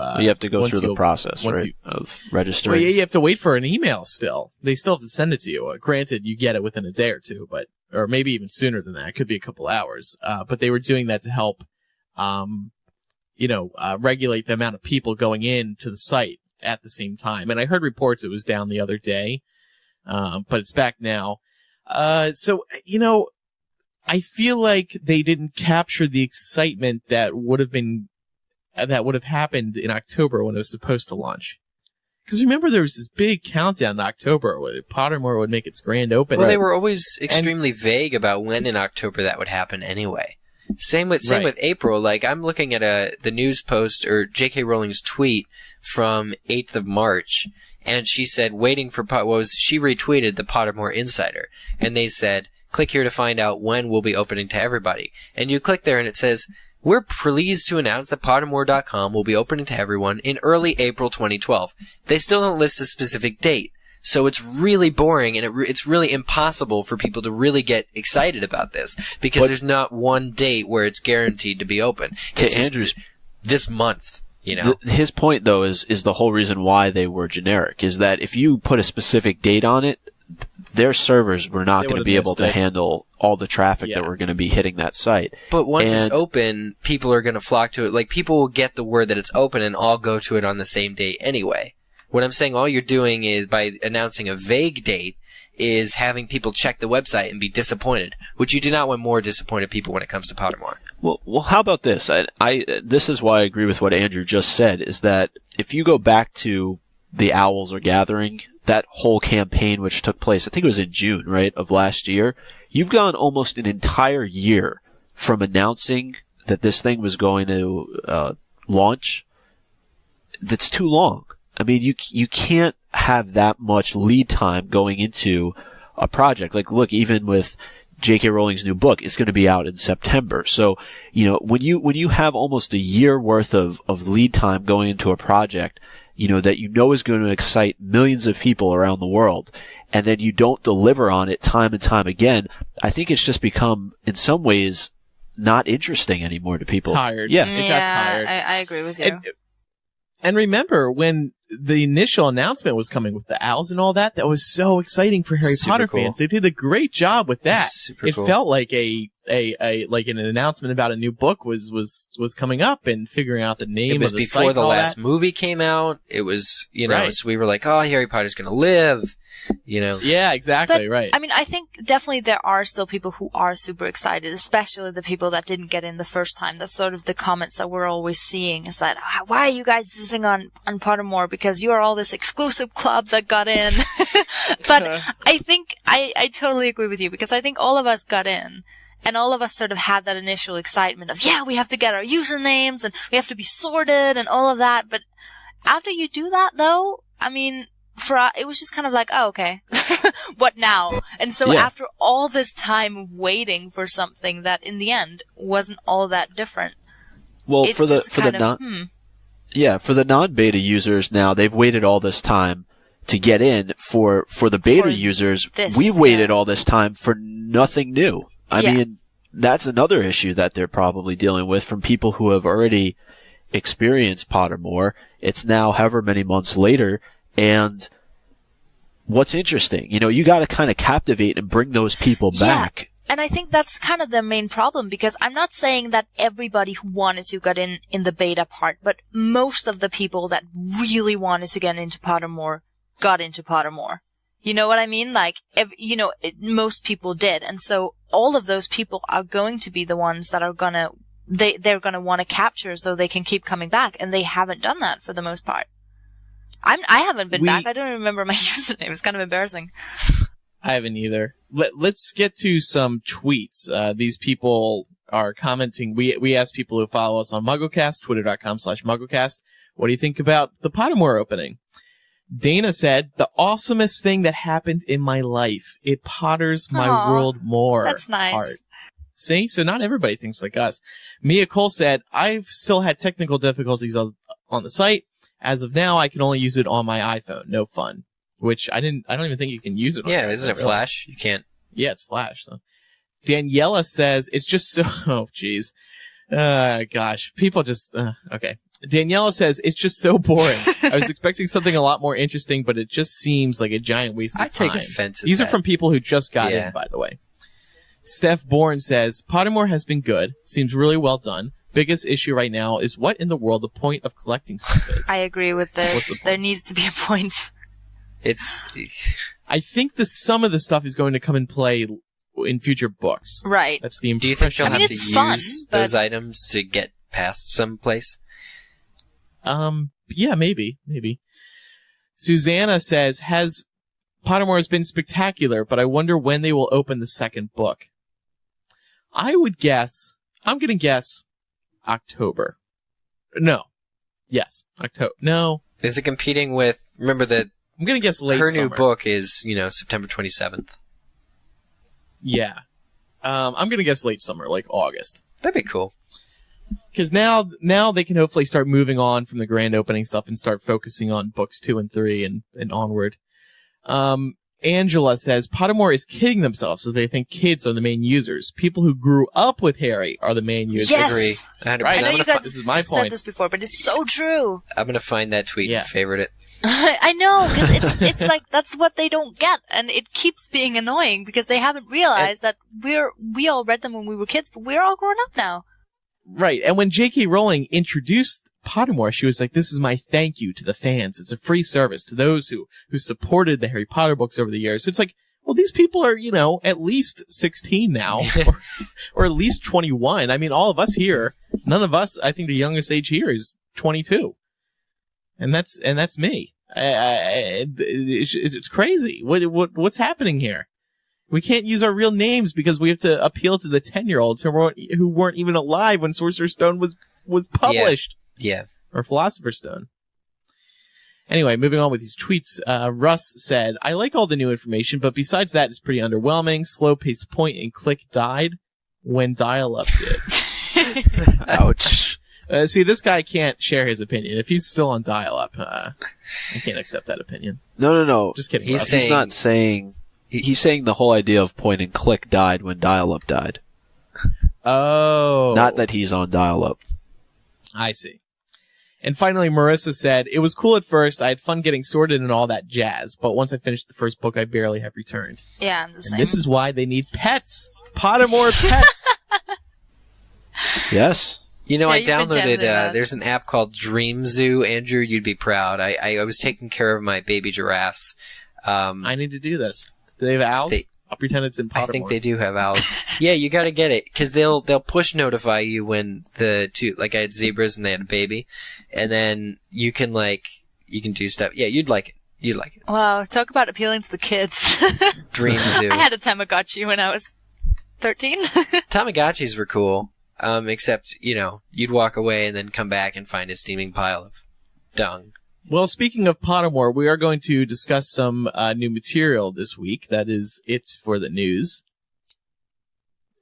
go through the process, right, of registering. Well, yeah, you have to wait for an email still. They still have to send it to you. Granted, you get it within a day or two, or maybe even sooner than that. It could be a couple hours. But they were doing that to help, regulate the amount of people going in to the site at the same time. And I heard reports it was down the other day, but it's back now. I feel like they didn't capture the excitement that would have happened in October when it was supposed to launch. Because remember, there was this big countdown in October where Pottermore would make its grand opening. Well, they were always extremely vague about when in October that would happen anyway. Same with April. Like, I'm looking at the news post or J.K. Rowling's tweet from 8th of March, and she said, she retweeted the Pottermore Insider, and they said, click here to find out when we'll be opening to everybody. And you click there and it says, we're pleased to announce that Pottermore.com will be opening to everyone in early April 2012. They still don't list a specific date. So it's really boring, and it's really impossible for people to really get excited about this because there's not one date where it's guaranteed to be open. It's to Andrew's this month, you know. His point, though, is the whole reason why they were generic is that if you put a specific date on it, their servers were not going to be able to handle all the traffic that were going to be hitting that site. But once it's open, people are going to flock to it. Like, people will get the word that it's open and all go to it on the same date anyway. What I'm saying, all you're doing is, by announcing a vague date, is having people check the website and be disappointed, which you do not want more disappointed people when it comes to Pottermore. Well, how about this? This is why I agree with what Andrew just said, is that if you go back to the Owls Are Gathering that whole campaign, which took place, I think it was in June, right, of last year, you've gone almost an entire year from announcing that this thing was going to launch. That's too long. I mean, you can't have that much lead time going into a project. Like, look, even with J.K. Rowling's new book, it's going to be out in September. So, when you have almost a year worth of lead time going into a project, that is going to excite millions of people around the world, and then you don't deliver on it time and time again, I think it's just become, in some ways, not interesting anymore to people. Tired. Yeah. It got tired. I agree with you. And remember, when the initial announcement was coming with the owls and all that, that was so exciting for Harry Potter fans. They did a great job with that. It felt like like an announcement about a new book was coming up, and figuring out the name of the site. It was before the last movie came out. It was, right. So we were like, oh, Harry Potter's going to live. Yeah, exactly, but, right. I mean, I think definitely there are still people who are super excited, especially the people that didn't get in the first time. That's sort of the comments that we're always seeing, is that, why are you guys using on Pottermore? Because you are all this exclusive club that got in. But I think I totally agree with you, because I think all of us got in. And all of us sort of had that initial excitement of, we have to get our usernames and we have to be sorted and all of that. But after you do that, though, I mean, it was just kind of like, oh, okay, what now? And so after all this time of waiting for something that in the end wasn't all that different. Well, for the non-beta users now, they've waited all this time to get in. For the beta users, we've waited all this time for nothing new. I mean, that's another issue that they're probably dealing with from people who have already experienced Pottermore. It's now however many months later, and what's interesting, you got to kind of captivate and bring those people back. And I think that's kind of the main problem, because I'm not saying that everybody who wanted to got in the beta part, but most of the people that really wanted to get into Pottermore got into Pottermore. You know what I mean? Like, most people did. And so all of those people are going to be the ones that are they're gonna want to capture so they can keep coming back. And they haven't done that for the most part. I haven't been back. I don't remember my username. It's kind of embarrassing. I haven't either. Let's get to some tweets. These people are commenting. We asked people who follow us on MuggleCast, twitter.com/MuggleCast, what do you think about the Pottermore opening? Dana said, the awesomest thing that happened in my life. It potters my world more. That's nice. Heart. See? So not everybody thinks like us. Mia Cole said, I've still had technical difficulties on the site. As of now, I can only use it on my iPhone. No fun. Which I don't even think you can use it on. Yeah, isn't it Flash? You can't. Yeah, it's Flash. So. Daniela says, it's just so, oh jeez. Gosh. People just, okay. Daniela says, it's just so boring. I was expecting something a lot more interesting, but it just seems like a giant waste of time. I take offense at These that. are from people who just got in, by the way. Steph Bourne says, Pottermore has been good. Seems really well done. Biggest issue right now is what in the world the point of collecting stuff is. I agree with this. There needs to be a point. I think some of the stuff is going to come in play in future books. Right. That's the impression. Do you think they'll have to fun, use those items to get past some place? Yeah, maybe. Susanna says, Pottermore has been spectacular, but I wonder when they will open the second book. I'm going to guess October. No. Yes, October. No. Is it competing with, remember that I'm going to guess late her summer. new book is, September 27th. Yeah. I'm going to guess late summer, like August. That'd be cool. Because now they can hopefully start moving on from the grand opening stuff and start focusing on books 2 and 3 and onward. Angela says, Pottermore is kidding themselves so they think kids are the main users. People who grew up with Harry are the main users. Yes. Agree. 100%. Right. I know you guys this is my said point. this before, but it's so true. I'm going to find that tweet and favorite it. I know, because it's like that's what they don't get, and it keeps being annoying because they haven't realized that we all read them when we were kids, but we're all grown up now. Right, and when J.K. Rowling introduced Pottermore, she was like, this is my thank you to the fans. It's a free service to those who supported the Harry Potter books over the years. So it's like, well, these people are, at least 16 now, or at least 21. I mean, all of us here, none of us, I think the youngest age here is 22. And that's me. It's crazy. What's happening here? We can't use our real names because we have to appeal to the 10-year-olds who weren't even alive when Sorcerer's Stone was published. Yeah. Or Philosopher's Stone. Anyway, moving on with these tweets, Russ said, I like all the new information, but besides that, it's pretty underwhelming. Slow-paced point and click died when dial-up did. Ouch. See, this guy can't share his opinion. If he's still on dial-up, I can't accept that opinion. No. Just kidding. He's not saying... He's saying the whole idea of point and click died when dial-up died. Oh. Not that he's on dial-up. I see. And finally, Marissa said, it was cool at first. I had fun getting sorted and all that jazz. But once I finished the first book, I barely have returned. Yeah, I'm the same. And this is why they need pets. Pottermore pets. Yes. You know, Yeah, I you've been downloaded, gently bad. there's an app called Dream Zoo. Andrew, you'd be proud. I was taking care of my baby giraffes. I need to do this. Do they have owls? I'll pretend it's in Pottermore. I think they do have owls. Yeah, you gotta get it, because they'll push notify you when I had zebras and they had a baby, and then you can do stuff. Yeah, you'd like it. You'd like it. Wow, talk about appealing to the kids. Dream Zoo. I had a Tamagotchi when I was 13. Tamagotchis were cool, except, you'd walk away and then come back and find a steaming pile of dung. Well, speaking of Pottermore, we are going to discuss some new material this week. That is it for the news.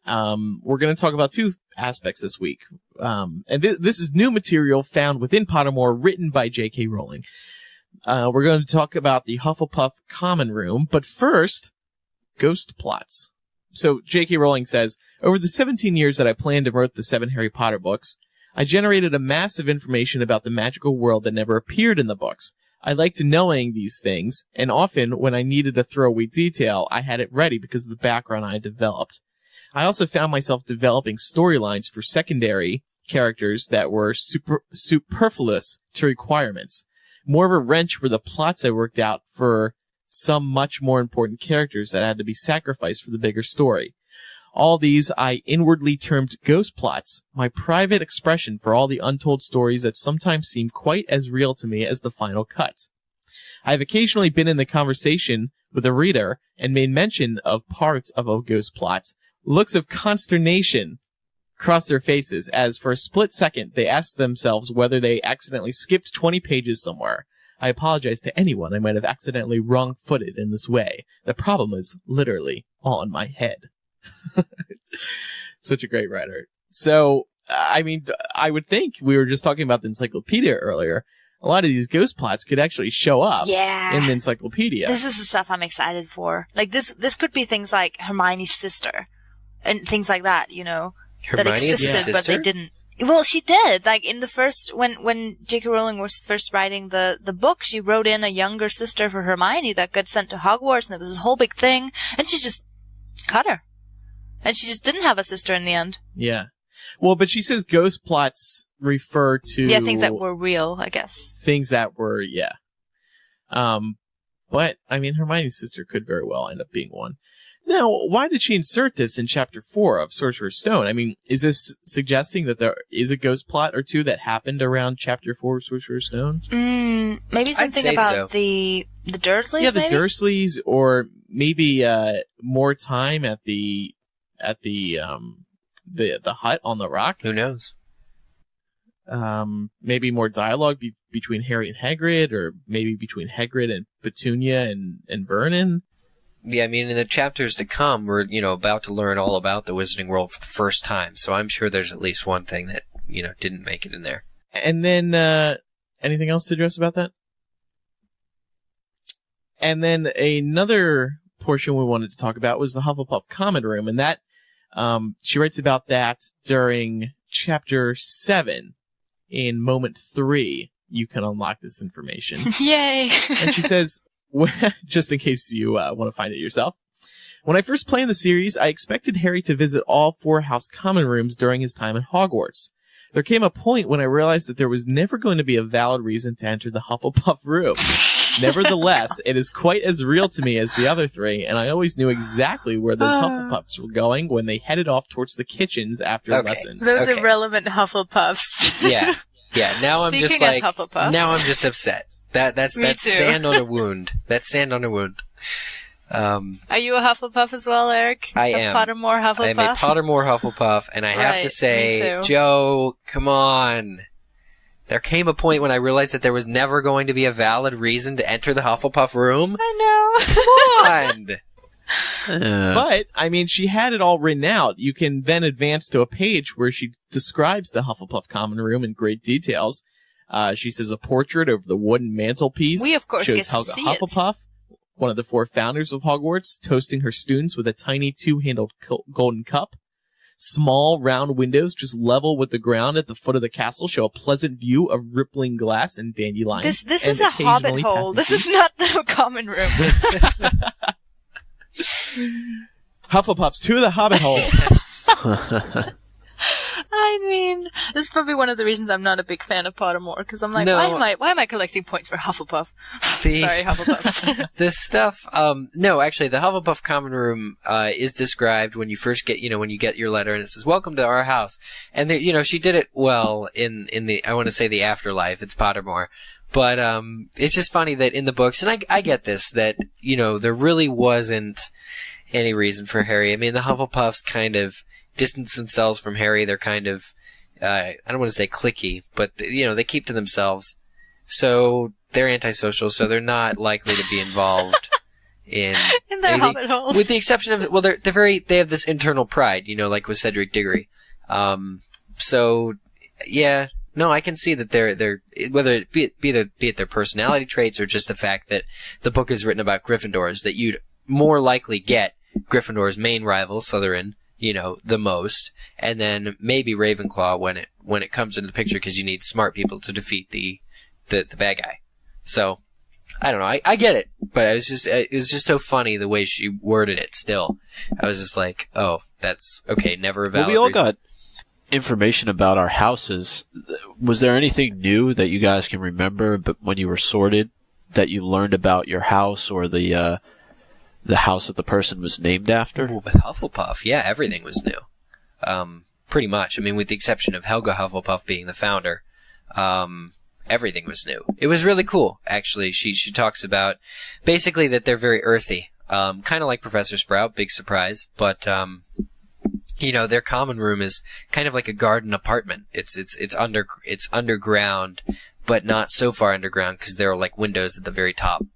We're going to talk about two aspects this week. And this is new material found within Pottermore, written by J.K. Rowling. We're going to talk about the Hufflepuff Common Room, but first, ghost plots. So J.K. Rowling says, over the 17 years that I planned and wrote the 7 Harry Potter books, I generated a massive information about the magical world that never appeared in the books. I liked knowing these things, and often when I needed a throwaway detail, I had it ready because of the background I developed. I also found myself developing storylines for secondary characters that were superfluous to requirements. More of a wrench were the plots I worked out for some much more important characters that had to be sacrificed for the bigger story. All these I inwardly termed ghost plots, my private expression for all the untold stories that sometimes seem quite as real to me as the final cut. I have occasionally been in the conversation with a reader and made mention of parts of a ghost plot. Looks of consternation crossed their faces as for a split second they asked themselves whether they accidentally skipped 20 pages somewhere. I apologize to anyone I might have accidentally wrong-footed in this way. The problem is literally on my head. Such a great writer. So, I mean, I would think, we were just talking about the encyclopedia earlier, a lot of these ghost plots could actually show up in the encyclopedia. This is the stuff I'm excited for. Like, this could be things like Hermione's sister and things like that, that existed, but they didn't. Well, she did. Like, in the first, when J.K. Rowling was first writing the book, she wrote in a younger sister for Hermione that got sent to Hogwarts, and it was this whole big thing, and she just cut her. And she just didn't have a sister in the end. Yeah. Well, but she says ghost plots refer to... Yeah, things that were real, I guess. Things that were, yeah. But, I mean, Hermione's sister could very well end up being one. Now, why did she insert this in Chapter 4 of Sorcerer's Stone? I mean, is this suggesting that there is a ghost plot or two that happened around Chapter 4 of Sorcerer's Stone? Maybe something about the Dursleys, yeah, the Dursleys, or maybe more time at the hut on the rock. Who knows? Maybe more dialogue between Harry and Hagrid, or maybe between Hagrid and Petunia and Vernon. Yeah, I mean, in the chapters to come, we're, about to learn all about the Wizarding World for the first time, so I'm sure there's at least one thing that, didn't make it in there. And then, anything else to address about that? And then another portion we wanted to talk about was the Hufflepuff Common Room, and that, she writes about that during Chapter 7 in Moment 3. You can unlock this information. Yay! And she says, just in case you want to find it yourself. When I first planned the series, I expected Harry to visit all 4 house common rooms during his time at Hogwarts. There came a point when I realized that there was never going to be a valid reason to enter the Hufflepuff room. Nevertheless, it is quite as real to me as the other 3, and I always knew exactly where those Hufflepuffs were going when they headed off towards the kitchens after lessons. Those irrelevant Hufflepuffs. Yeah. Now I'm just Speaking as Hufflepuffs. now I'm just upset. That's Me too. sand on a wound. That's sand on a wound. Are you a Hufflepuff as well, Eric? I a am. Pottermore Hufflepuff? I'm a Pottermore Hufflepuff, and I have to Right, say, me too. Joe, come on. There came a point when I realized that there was never going to be a valid reason to enter the Hufflepuff room. I know. Come on! But, I mean, she had it all written out. You can then advance to a page where she describes the Hufflepuff common room in great details. She says a portrait of the wooden mantelpiece We, of course, shows get to Helga see it. Hufflepuff, one of the 4 founders of Hogwarts, toasting her students with a tiny 2-handled golden cup. Small, round windows just level with the ground at the foot of the castle show a pleasant view of rippling glass and dandelions. This and is a Hobbit occasionally hole. passing This trees. is not the common room. Hufflepuffs to the Hobbit hole. I mean, this is probably one of the reasons I'm not a big fan of Pottermore, because I'm like, No. why am I collecting points for Hufflepuff? The- Sorry, Hufflepuffs. This stuff, no, actually, the Hufflepuff common room, is described when you first get, when you get your letter and it says, welcome to our house. And, she did it well in the, I want to say the afterlife, it's Pottermore. But, it's just funny that in the books, and I get this, that, there really wasn't any reason for Harry. I mean, the Hufflepuffs kind of distance themselves from Harry. They're kind of, I don't want to say cliquey, but, they keep to themselves. So they're antisocial, so they're not likely to be involved in In their anything. Hobbit holes. With the exception of, well, they have this internal pride, like with Cedric Diggory. So, yeah, no, I can see that they're whether it be it their personality traits or just the fact that the book is written about Gryffindors, that you'd more likely get Gryffindor's main rival, Slytherin, the most, and then maybe Ravenclaw when it comes into the picture, because you need smart people to defeat the bad guy. So, I don't know. I get it, but it was just so funny the way she worded it. Still, I was just like, oh, that's okay. Never a valid. Well, we all reason. got information about our houses. Was there anything new that you guys can remember, but when you were sorted, that you learned about your house or the house that the person was named after? Ooh, with Hufflepuff, yeah, everything was new. Pretty much. I mean, with the exception of Helga Hufflepuff being the founder, everything was new. It was really cool, actually. She talks about basically that they're very earthy, kind of like Professor Sprout, big surprise, but their common room is kind of like a garden apartment. It's underground, but not so far underground because there are like windows at the very top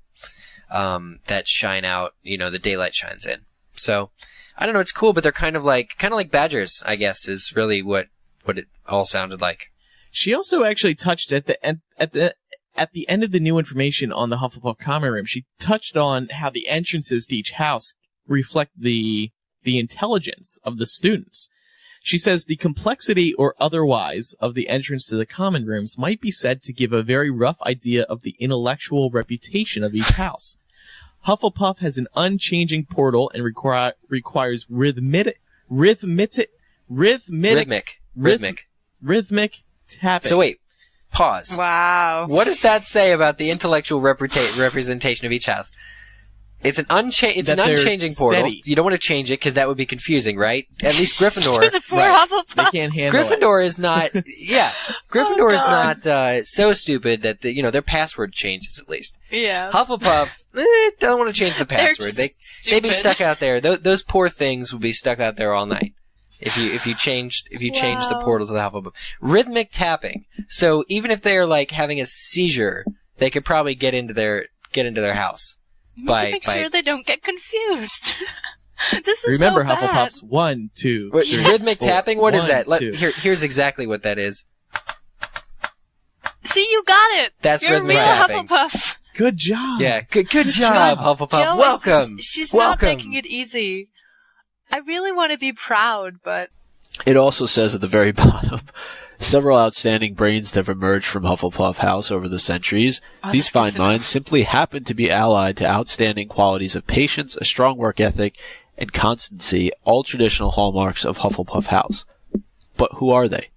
that shine out. The daylight shines in. So I don't know. It's cool, but they're kind of like badgers, I guess, is really what it all sounded like. She also actually touched at the end of the new information on the Hufflepuff common room. She touched on how the entrances to each house reflect the intelligence of the students. She says the complexity or otherwise of the entrance to the common rooms might be said to give a very rough idea of the intellectual reputation of each house. Hufflepuff has an unchanging portal and requires rhythmic tapping. So wait, pause. Wow. What does that say about the intellectual representation of each house? It's an unchanging portal. steady. You don't want to change it because that would be confusing, right? At least Gryffindor. The poor Right. Hufflepuff. They can't handle it. Gryffindor is not. Yeah, Gryffindor is God. not so stupid that their password changes at least. Yeah. Hufflepuff don't want to change the They're password. just They'd be stupid. stuck out there. Those poor things would be stuck out there all night if you changed the Wow. portal to the Hufflepuff. Rhythmic tapping. So even if they're like having a seizure, they could probably get into their house. You need to make sure they don't get confused. This is Remember, so bad. Hufflepuffs, 1, 2, What, 3, rhythmic 4. tapping? What is 1, that? 2. Here's exactly what that is. See, you got it. That's You're a rhythmic real tapping. Hufflepuff. Good job. Yeah, good job, Hufflepuff. Joe is Welcome. just- she's Welcome. not making it easy. I really want to be proud, but It also says at the very bottom, several outstanding brains have emerged from Hufflepuff House over the centuries. Oh, These that's good fine to know. minds simply happen to be allied to outstanding qualities of patience, a strong work ethic, and constancy, all traditional hallmarks of Hufflepuff House. But who are they?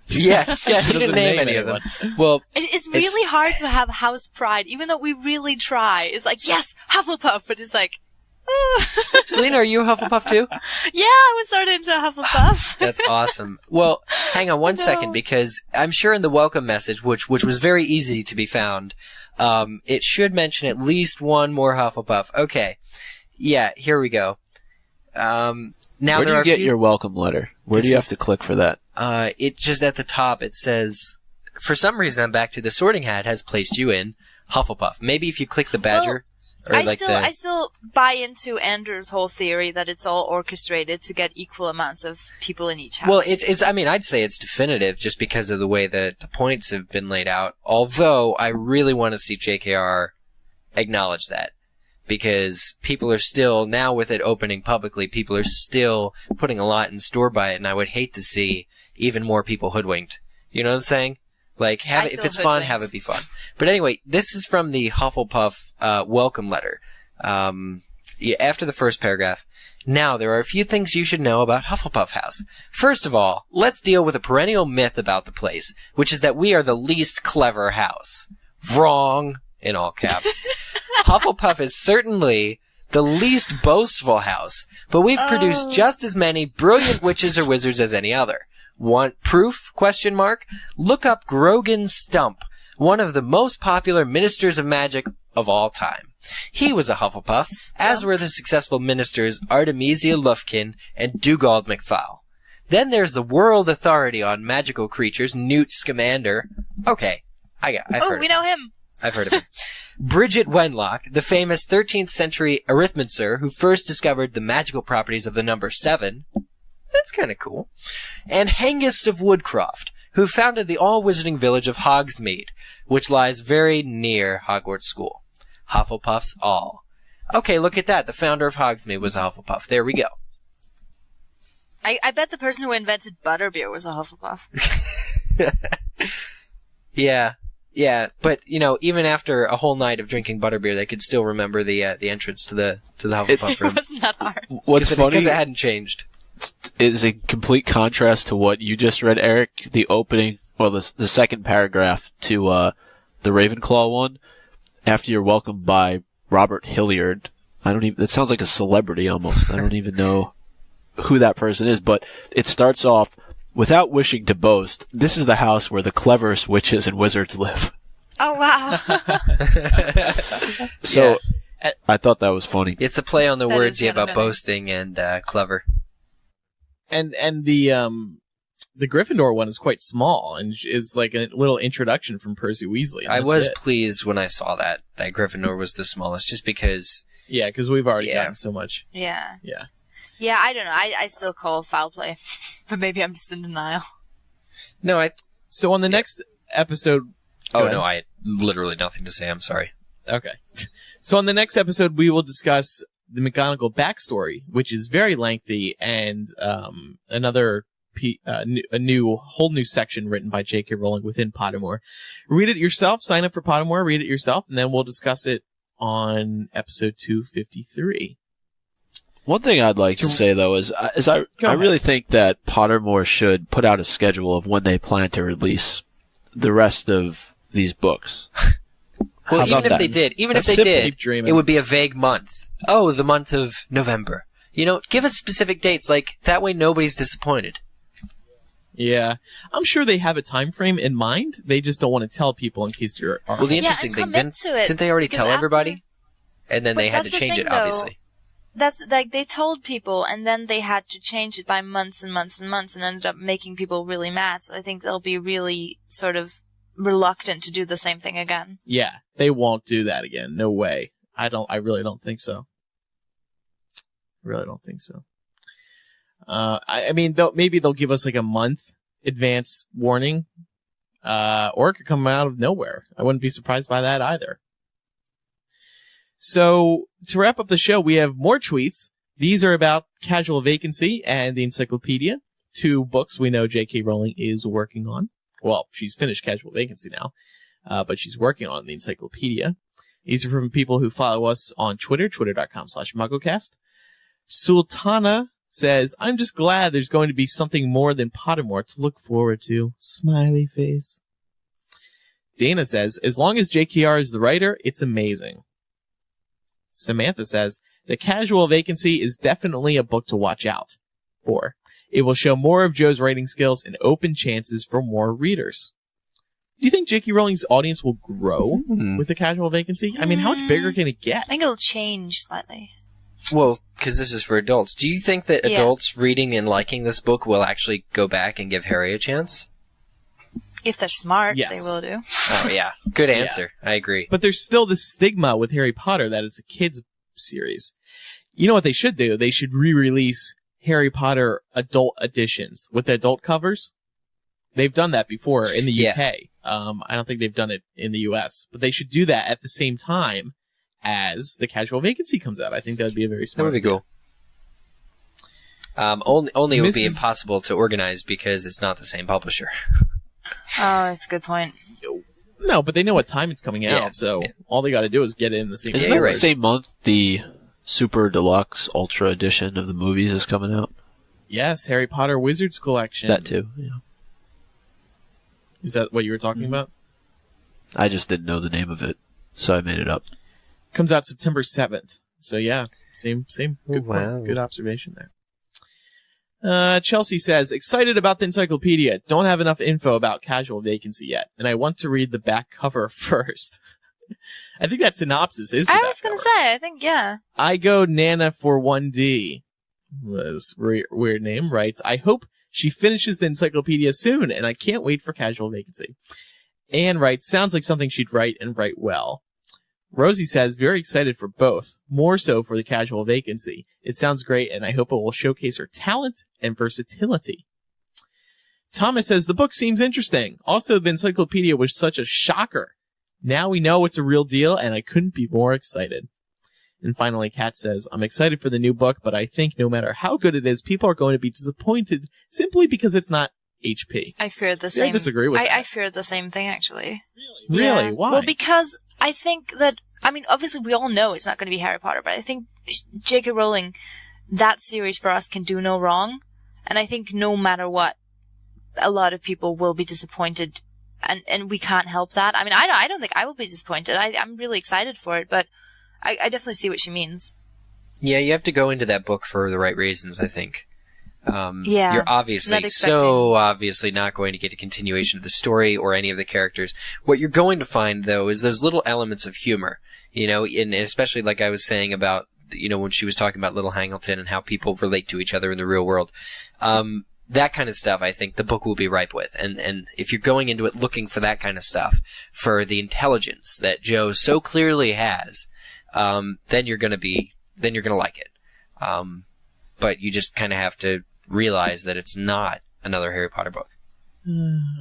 Yeah, she Doesn't didn't name any of them. Well, it's really hard to have house pride, even though we really try. It's like, yes, Hufflepuff, but it's like, Selena, are you a Hufflepuff too? yeah, I was sort of into Hufflepuff. That's awesome. Well, hang on one second, because I'm sure in the welcome message, which was very easy to be found, It should mention at least one more Hufflepuff. Okay. Yeah, here we go. Now Where do you get your welcome letter? Where do you have to click for that? It's just at the top. It says, for some reason, I'm back to the Sorting Hat has placed you in Hufflepuff. Maybe if you click the badger. I still buy into Andrew's whole theory that it's all orchestrated to get equal amounts of people in each house. Well, I mean, I'd say it's definitive just because of the way that the points have been laid out. Although I really want to see JKR acknowledge that. Because people are still, now with it opening publicly, people are still putting a lot in store by it, and I would hate to see even more people hoodwinked. You know what I'm saying? Like, if it's fun, have it be fun. But anyway, this is from the Hufflepuff welcome letter. After the first paragraph. Now, there are a few things you should know about Hufflepuff House. First of all, let's deal with a perennial myth about the place, which is that we are the least clever house. Wrong, in all caps. Hufflepuff is certainly the least boastful house, but we've produced just as many brilliant witches or wizards as any other. Want proof? ? Look up Grogan Stump, one of the most popular ministers of magic of all time. He was a Hufflepuff, as were the successful ministers Artemisia Lufkin and Dugald McFowl. Then there's the world authority on magical creatures, Newt Scamander. Okay, I've heard we know him. I've heard of him. Bridget Wenlock, the famous 13th century arithmancer who first discovered the magical properties of the number 7. That's kind of cool. And Hengist of Woodcroft, who founded the all-wizarding village of Hogsmeade, which lies very near Hogwarts School. Hufflepuffs all. Okay, look at that. The founder of Hogsmeade was a Hufflepuff. There we go. I bet the person who invented butterbeer was a Hufflepuff. Yeah, but even after a whole night of drinking butterbeer, they could still remember the entrance to the Hufflepuff room. It wasn't that hard. What's funny because it hadn't changed. Is a complete contrast to what you just read, Eric. The opening, the second paragraph to the Ravenclaw one. After you're welcomed by Robert Hilliard, that sounds like a celebrity almost. I don't even know who that person is, but it starts off. Without wishing to boast, this is the house where the cleverest witches and wizards live. Oh, wow. So, I thought that was funny. It's a play on the words about boasting and clever. And the Gryffindor one is quite small and is like a little introduction from Percy Weasley. I was pleased when I saw that Gryffindor was the smallest, just because... Yeah, because we've already gotten so much. Yeah. Yeah. Yeah, I don't know. I still call it foul play. But maybe I'm just in denial. No, So on the next episode... Oh, no, I had literally nothing to say. I'm sorry. Okay. So on the next episode, we will discuss the McGonagall backstory, which is very lengthy, and another whole new section written by J.K. Rowling within Pottermore. Read it yourself. Sign up for Pottermore. Read it yourself, and then we'll discuss it on episode 253. One thing I'd like to say, though, is I really think that Pottermore should put out a schedule of when they plan to release the rest of these books. Well, even if they did, it would be a vague month. Oh, the month of November. Give us specific dates, that way nobody's disappointed. Yeah. I'm sure they have a time frame in mind. They just don't want to tell people in case there are... Well, the interesting thing, didn't they already tell everybody? And then they had to change it, obviously. That's they told people, and then they had to change it by months and months and months, and ended up making people really mad. So I think they'll be really sort of reluctant to do the same thing again. Yeah, they won't do that again. No way. I really don't think so. I mean, maybe they'll give us like a month advance warning, or it could come out of nowhere. I wouldn't be surprised by that either. So, to wrap up the show, we have more tweets. These are about Casual Vacancy and the Encyclopedia, 2 books we know J.K. Rowling is working on. Well, she's finished Casual Vacancy now, but she's working on the Encyclopedia. These are from people who follow us on Twitter, twitter.com/MuggleCast. Sultana says, I'm just glad there's going to be something more than Pottermore to look forward to. Smiley face. Dana says, as long as JKR is the writer, it's amazing. Samantha says, the Casual Vacancy is definitely a book to watch out for. It will show more of Joe's writing skills and open chances for more readers. Do you think J.K. Rowling's audience will grow with the casual vacancy? I mean, how much bigger can it get? I think it'll change slightly. Well, because this is for adults. Do you think that adults reading and liking this book will actually go back and give Harry a chance? If they're smart, Yes. they will do. Oh, yeah. Good answer. Yeah. I agree. But there's still this stigma with Harry Potter that it's a kid's series. You know what they should do? They should re-release Harry Potter adult editions with the adult covers. They've done that before in the UK. I don't think they've done it in the US. But they should do that at the same time as the casual vacancy comes out. I think that would be a very smart That would be cool. Only it would be impossible to organize because it's not the same publisher. Oh, that's a good point. No, but they know what time it's coming out, so all they got to do is get it in the same. Is that the same month the Super Deluxe Ultra Edition of the movies is coming out? Yes, Harry Potter Wizards Collection. That too, yeah. Is that what you were talking about? I just didn't know the name of it, so I made it up. Comes out September 7th. So yeah, same. Good, wow. Good observation there. Chelsea says, excited about the encyclopedia. Don't have enough info about casual vacancy yet, and I want to read the back cover first. I think that synopsis is the I was going to say, I think, yeah. I go Nana for 1D. Was weird name, writes, I hope she finishes the encyclopedia soon, and I can't wait for casual vacancy. Anne writes, sounds like something she'd write and write well. Rosie says, very excited for both, more so for the casual vacancy. It sounds great, and I hope it will showcase her talent and versatility. Thomas says, the book seems interesting. Also, the encyclopedia was such a shocker. Now we know it's a real deal, and I couldn't be more excited. And finally, Kat says, I'm excited for the new book, but I think no matter how good it is, people are going to be disappointed simply because it's not HP. I fear the same. I disagree with that. I fear the same thing, actually. Really? Yeah. Why? Well, because I think that, I mean, obviously we all know it's not going to be Harry Potter, but I think J.K. Rowling, that series for us can do no wrong. And I think no matter what, a lot of people will be disappointed. And we can't help that. I mean, I don't think I will be disappointed. I'm really excited for it, but I definitely see what she means. Yeah, you have to go into that book for the right reasons, I think. You're obviously not going to get a continuation of the story or any of the characters. What you're going to find, though, is those little elements of humor, you know, and especially like I was saying about, you know, when she was talking about Little Hangleton and how people relate to each other in the real world. That kind of stuff, I think the book will be ripe with. And if you're going into it looking for that kind of stuff, for the intelligence that Joe so clearly has, then you're going to like it. But you just kind of have to realize that it's not another Harry Potter book.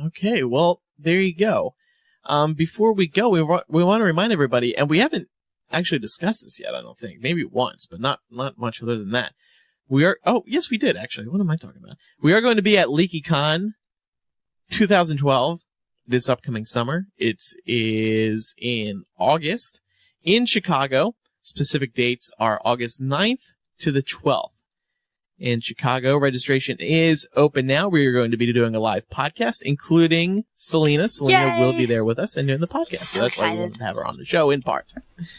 Okay, well, there you go. Before we go, we want to remind everybody, and we haven't actually discussed this yet, I don't think. Maybe once, but not much other than that. Yes, we did, actually. What am I talking about? We are going to be at LeakyCon 2012 this upcoming summer. It is in August in Chicago. Specific dates are August 9th to the 12th. In Chicago, registration is open now. We are going to be doing a live podcast, including Selena. Selena will be there with us and doing the podcast. So that's excited. why we wanted to have her on the show, in part.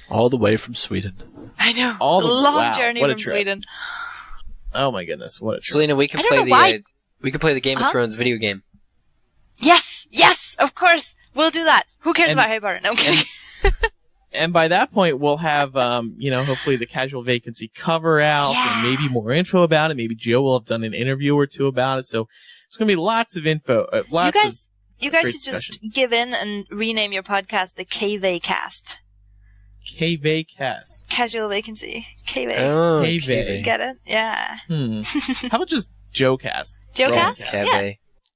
All the way from Sweden. I know. Long journey from Sweden. Oh my goodness, what a trip. Selena, we can play the Game of Thrones video game. Yes, of course. We'll do that. Who cares about Harry Potter? No, I'm kidding. And by that point, we'll have, hopefully the casual vacancy cover out and maybe more info about it. Maybe Joe will have done an interview or two about it. So there's going to be lots of info. You guys should just give in and rename your podcast the KVCast. KVCast. Casual vacancy. KV. Oh, KV. Get it? Yeah. How about just JoeCast? JoeCast? Yeah.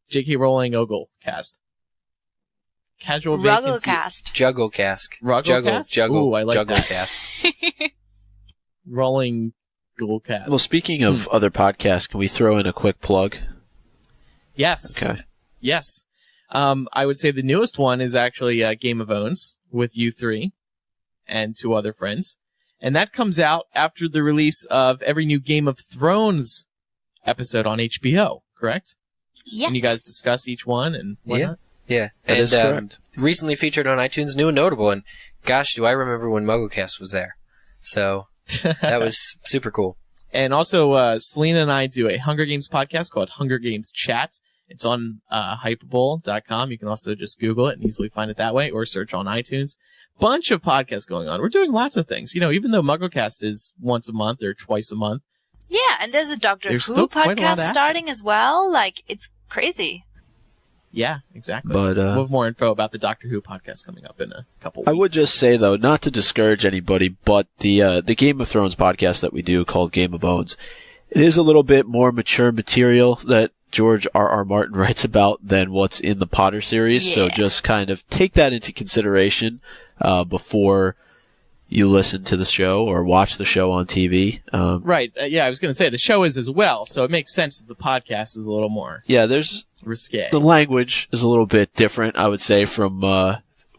J.K. Rowling Oglecast. Casual vacancy. Rugglecast. Rugglecast? Juggle. Ooh, I like Jugglecast. Rolling Googlecast. Well, speaking of other podcasts, can we throw in a quick plug? Yes. Okay. Yes. I would say the newest one is actually Game of Owns with you three and two other friends. And that comes out after the release of every new Game of Thrones episode on HBO, correct? Yes. And you guys discuss each one and whatnot? Yeah. That is correct. Recently featured on iTunes New and Notable, and gosh, do I remember when MuggleCast was there. So, that was super cool. And also, Selena and I do a Hunger Games podcast called Hunger Games Chat, It's on hypeable.com. You can also just Google it and easily find it that way, or search on iTunes. Bunch of podcasts going on. We're doing lots of things. Even though MuggleCast is once a month or twice a month. Yeah, and there's a Doctor There's Who still quite a lot of podcast action. starting as well. Like, it's crazy. Yeah, exactly. But, we'll have more info about the Doctor Who podcast coming up in a couple weeks. I would just say, though, not to discourage anybody, but the Game of Thrones podcast that we do called Game of Owns, it is a little bit more mature material that George R.R. Martin writes about than what's in the Potter series. Yeah. So just kind of take that into consideration before you listen to the show or watch the show on TV. Right. Yeah, I was going to say the show is as well, so it makes sense that the podcast is a little more there's risque. the language is a little bit different, I would say, from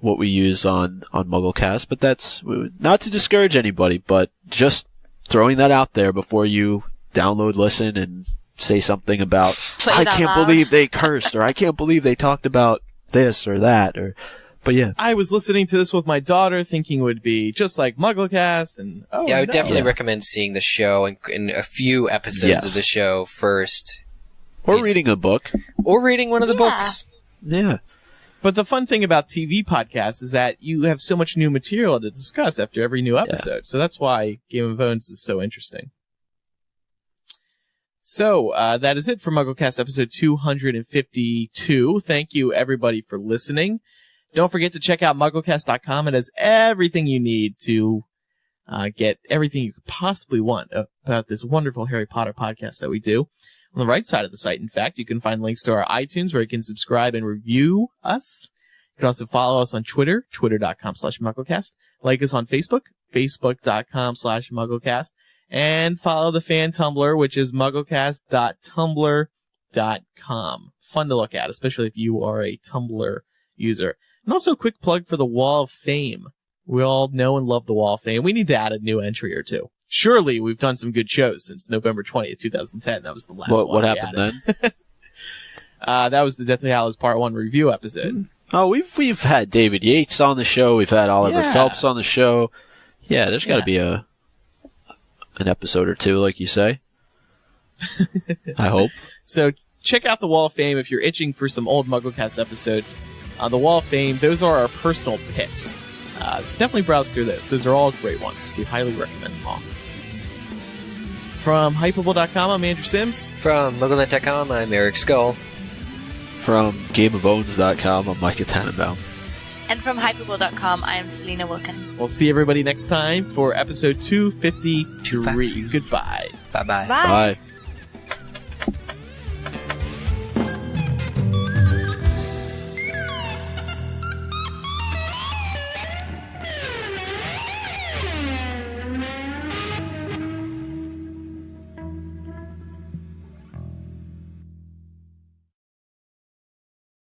what we use on MuggleCast, but that's not to discourage anybody, but just throwing that out there before you download, listen, and say something about, Play I it out can't loud. believe they cursed, or I can't believe they talked about this or that, but yeah. I was listening to this with my daughter, thinking it would be just like MuggleCast, and I would definitely recommend seeing the show and a few episodes of the show first. Or reading a book. Or reading one of the books. Yeah. But the fun thing about TV podcasts is that you have so much new material to discuss after every new episode. So that's why Game of Thrones is so interesting. So that is it for MuggleCast episode 252. Thank you, everybody, for listening. Don't forget to check out MuggleCast.com. It has everything you need to get everything you could possibly want about this wonderful Harry Potter podcast that we do. On the right side of the site, in fact, you can find links to our iTunes where you can subscribe and review us. You can also follow us on Twitter, twitter.com/MuggleCast. Like us on Facebook, facebook.com/MuggleCast. And follow the fan Tumblr, which is mugglecast.tumblr.com. Fun to look at, especially if you are a Tumblr user. And also a quick plug for the Wall of Fame. We all know and love the Wall of Fame. We need to add a new entry or two. Surely we've done some good shows since November 20th, 2010. That was the last one. What happened then? That was the Deathly Hallows Part 1 review episode. Oh, we've had David Yates on the show. We've had Oliver Phelps on the show. Yeah, there's got to be an episode or two, like you say. I hope. So check out the Wall of Fame if you're itching for some old MuggleCast episodes. The Wall of Fame, those are our personal picks. So definitely browse through those. Those are all great ones. We highly recommend them all. From Hypeable.com, I'm Andrew Sims. From MuggleNet.com, I'm Eric Skull. From GameOfOwns.com, I'm Micah Tannenbaum. And from Hypeable.com, I am Selena Wilkin. We'll see everybody next time for episode 253. Goodbye. Bye-bye. Bye. Bye.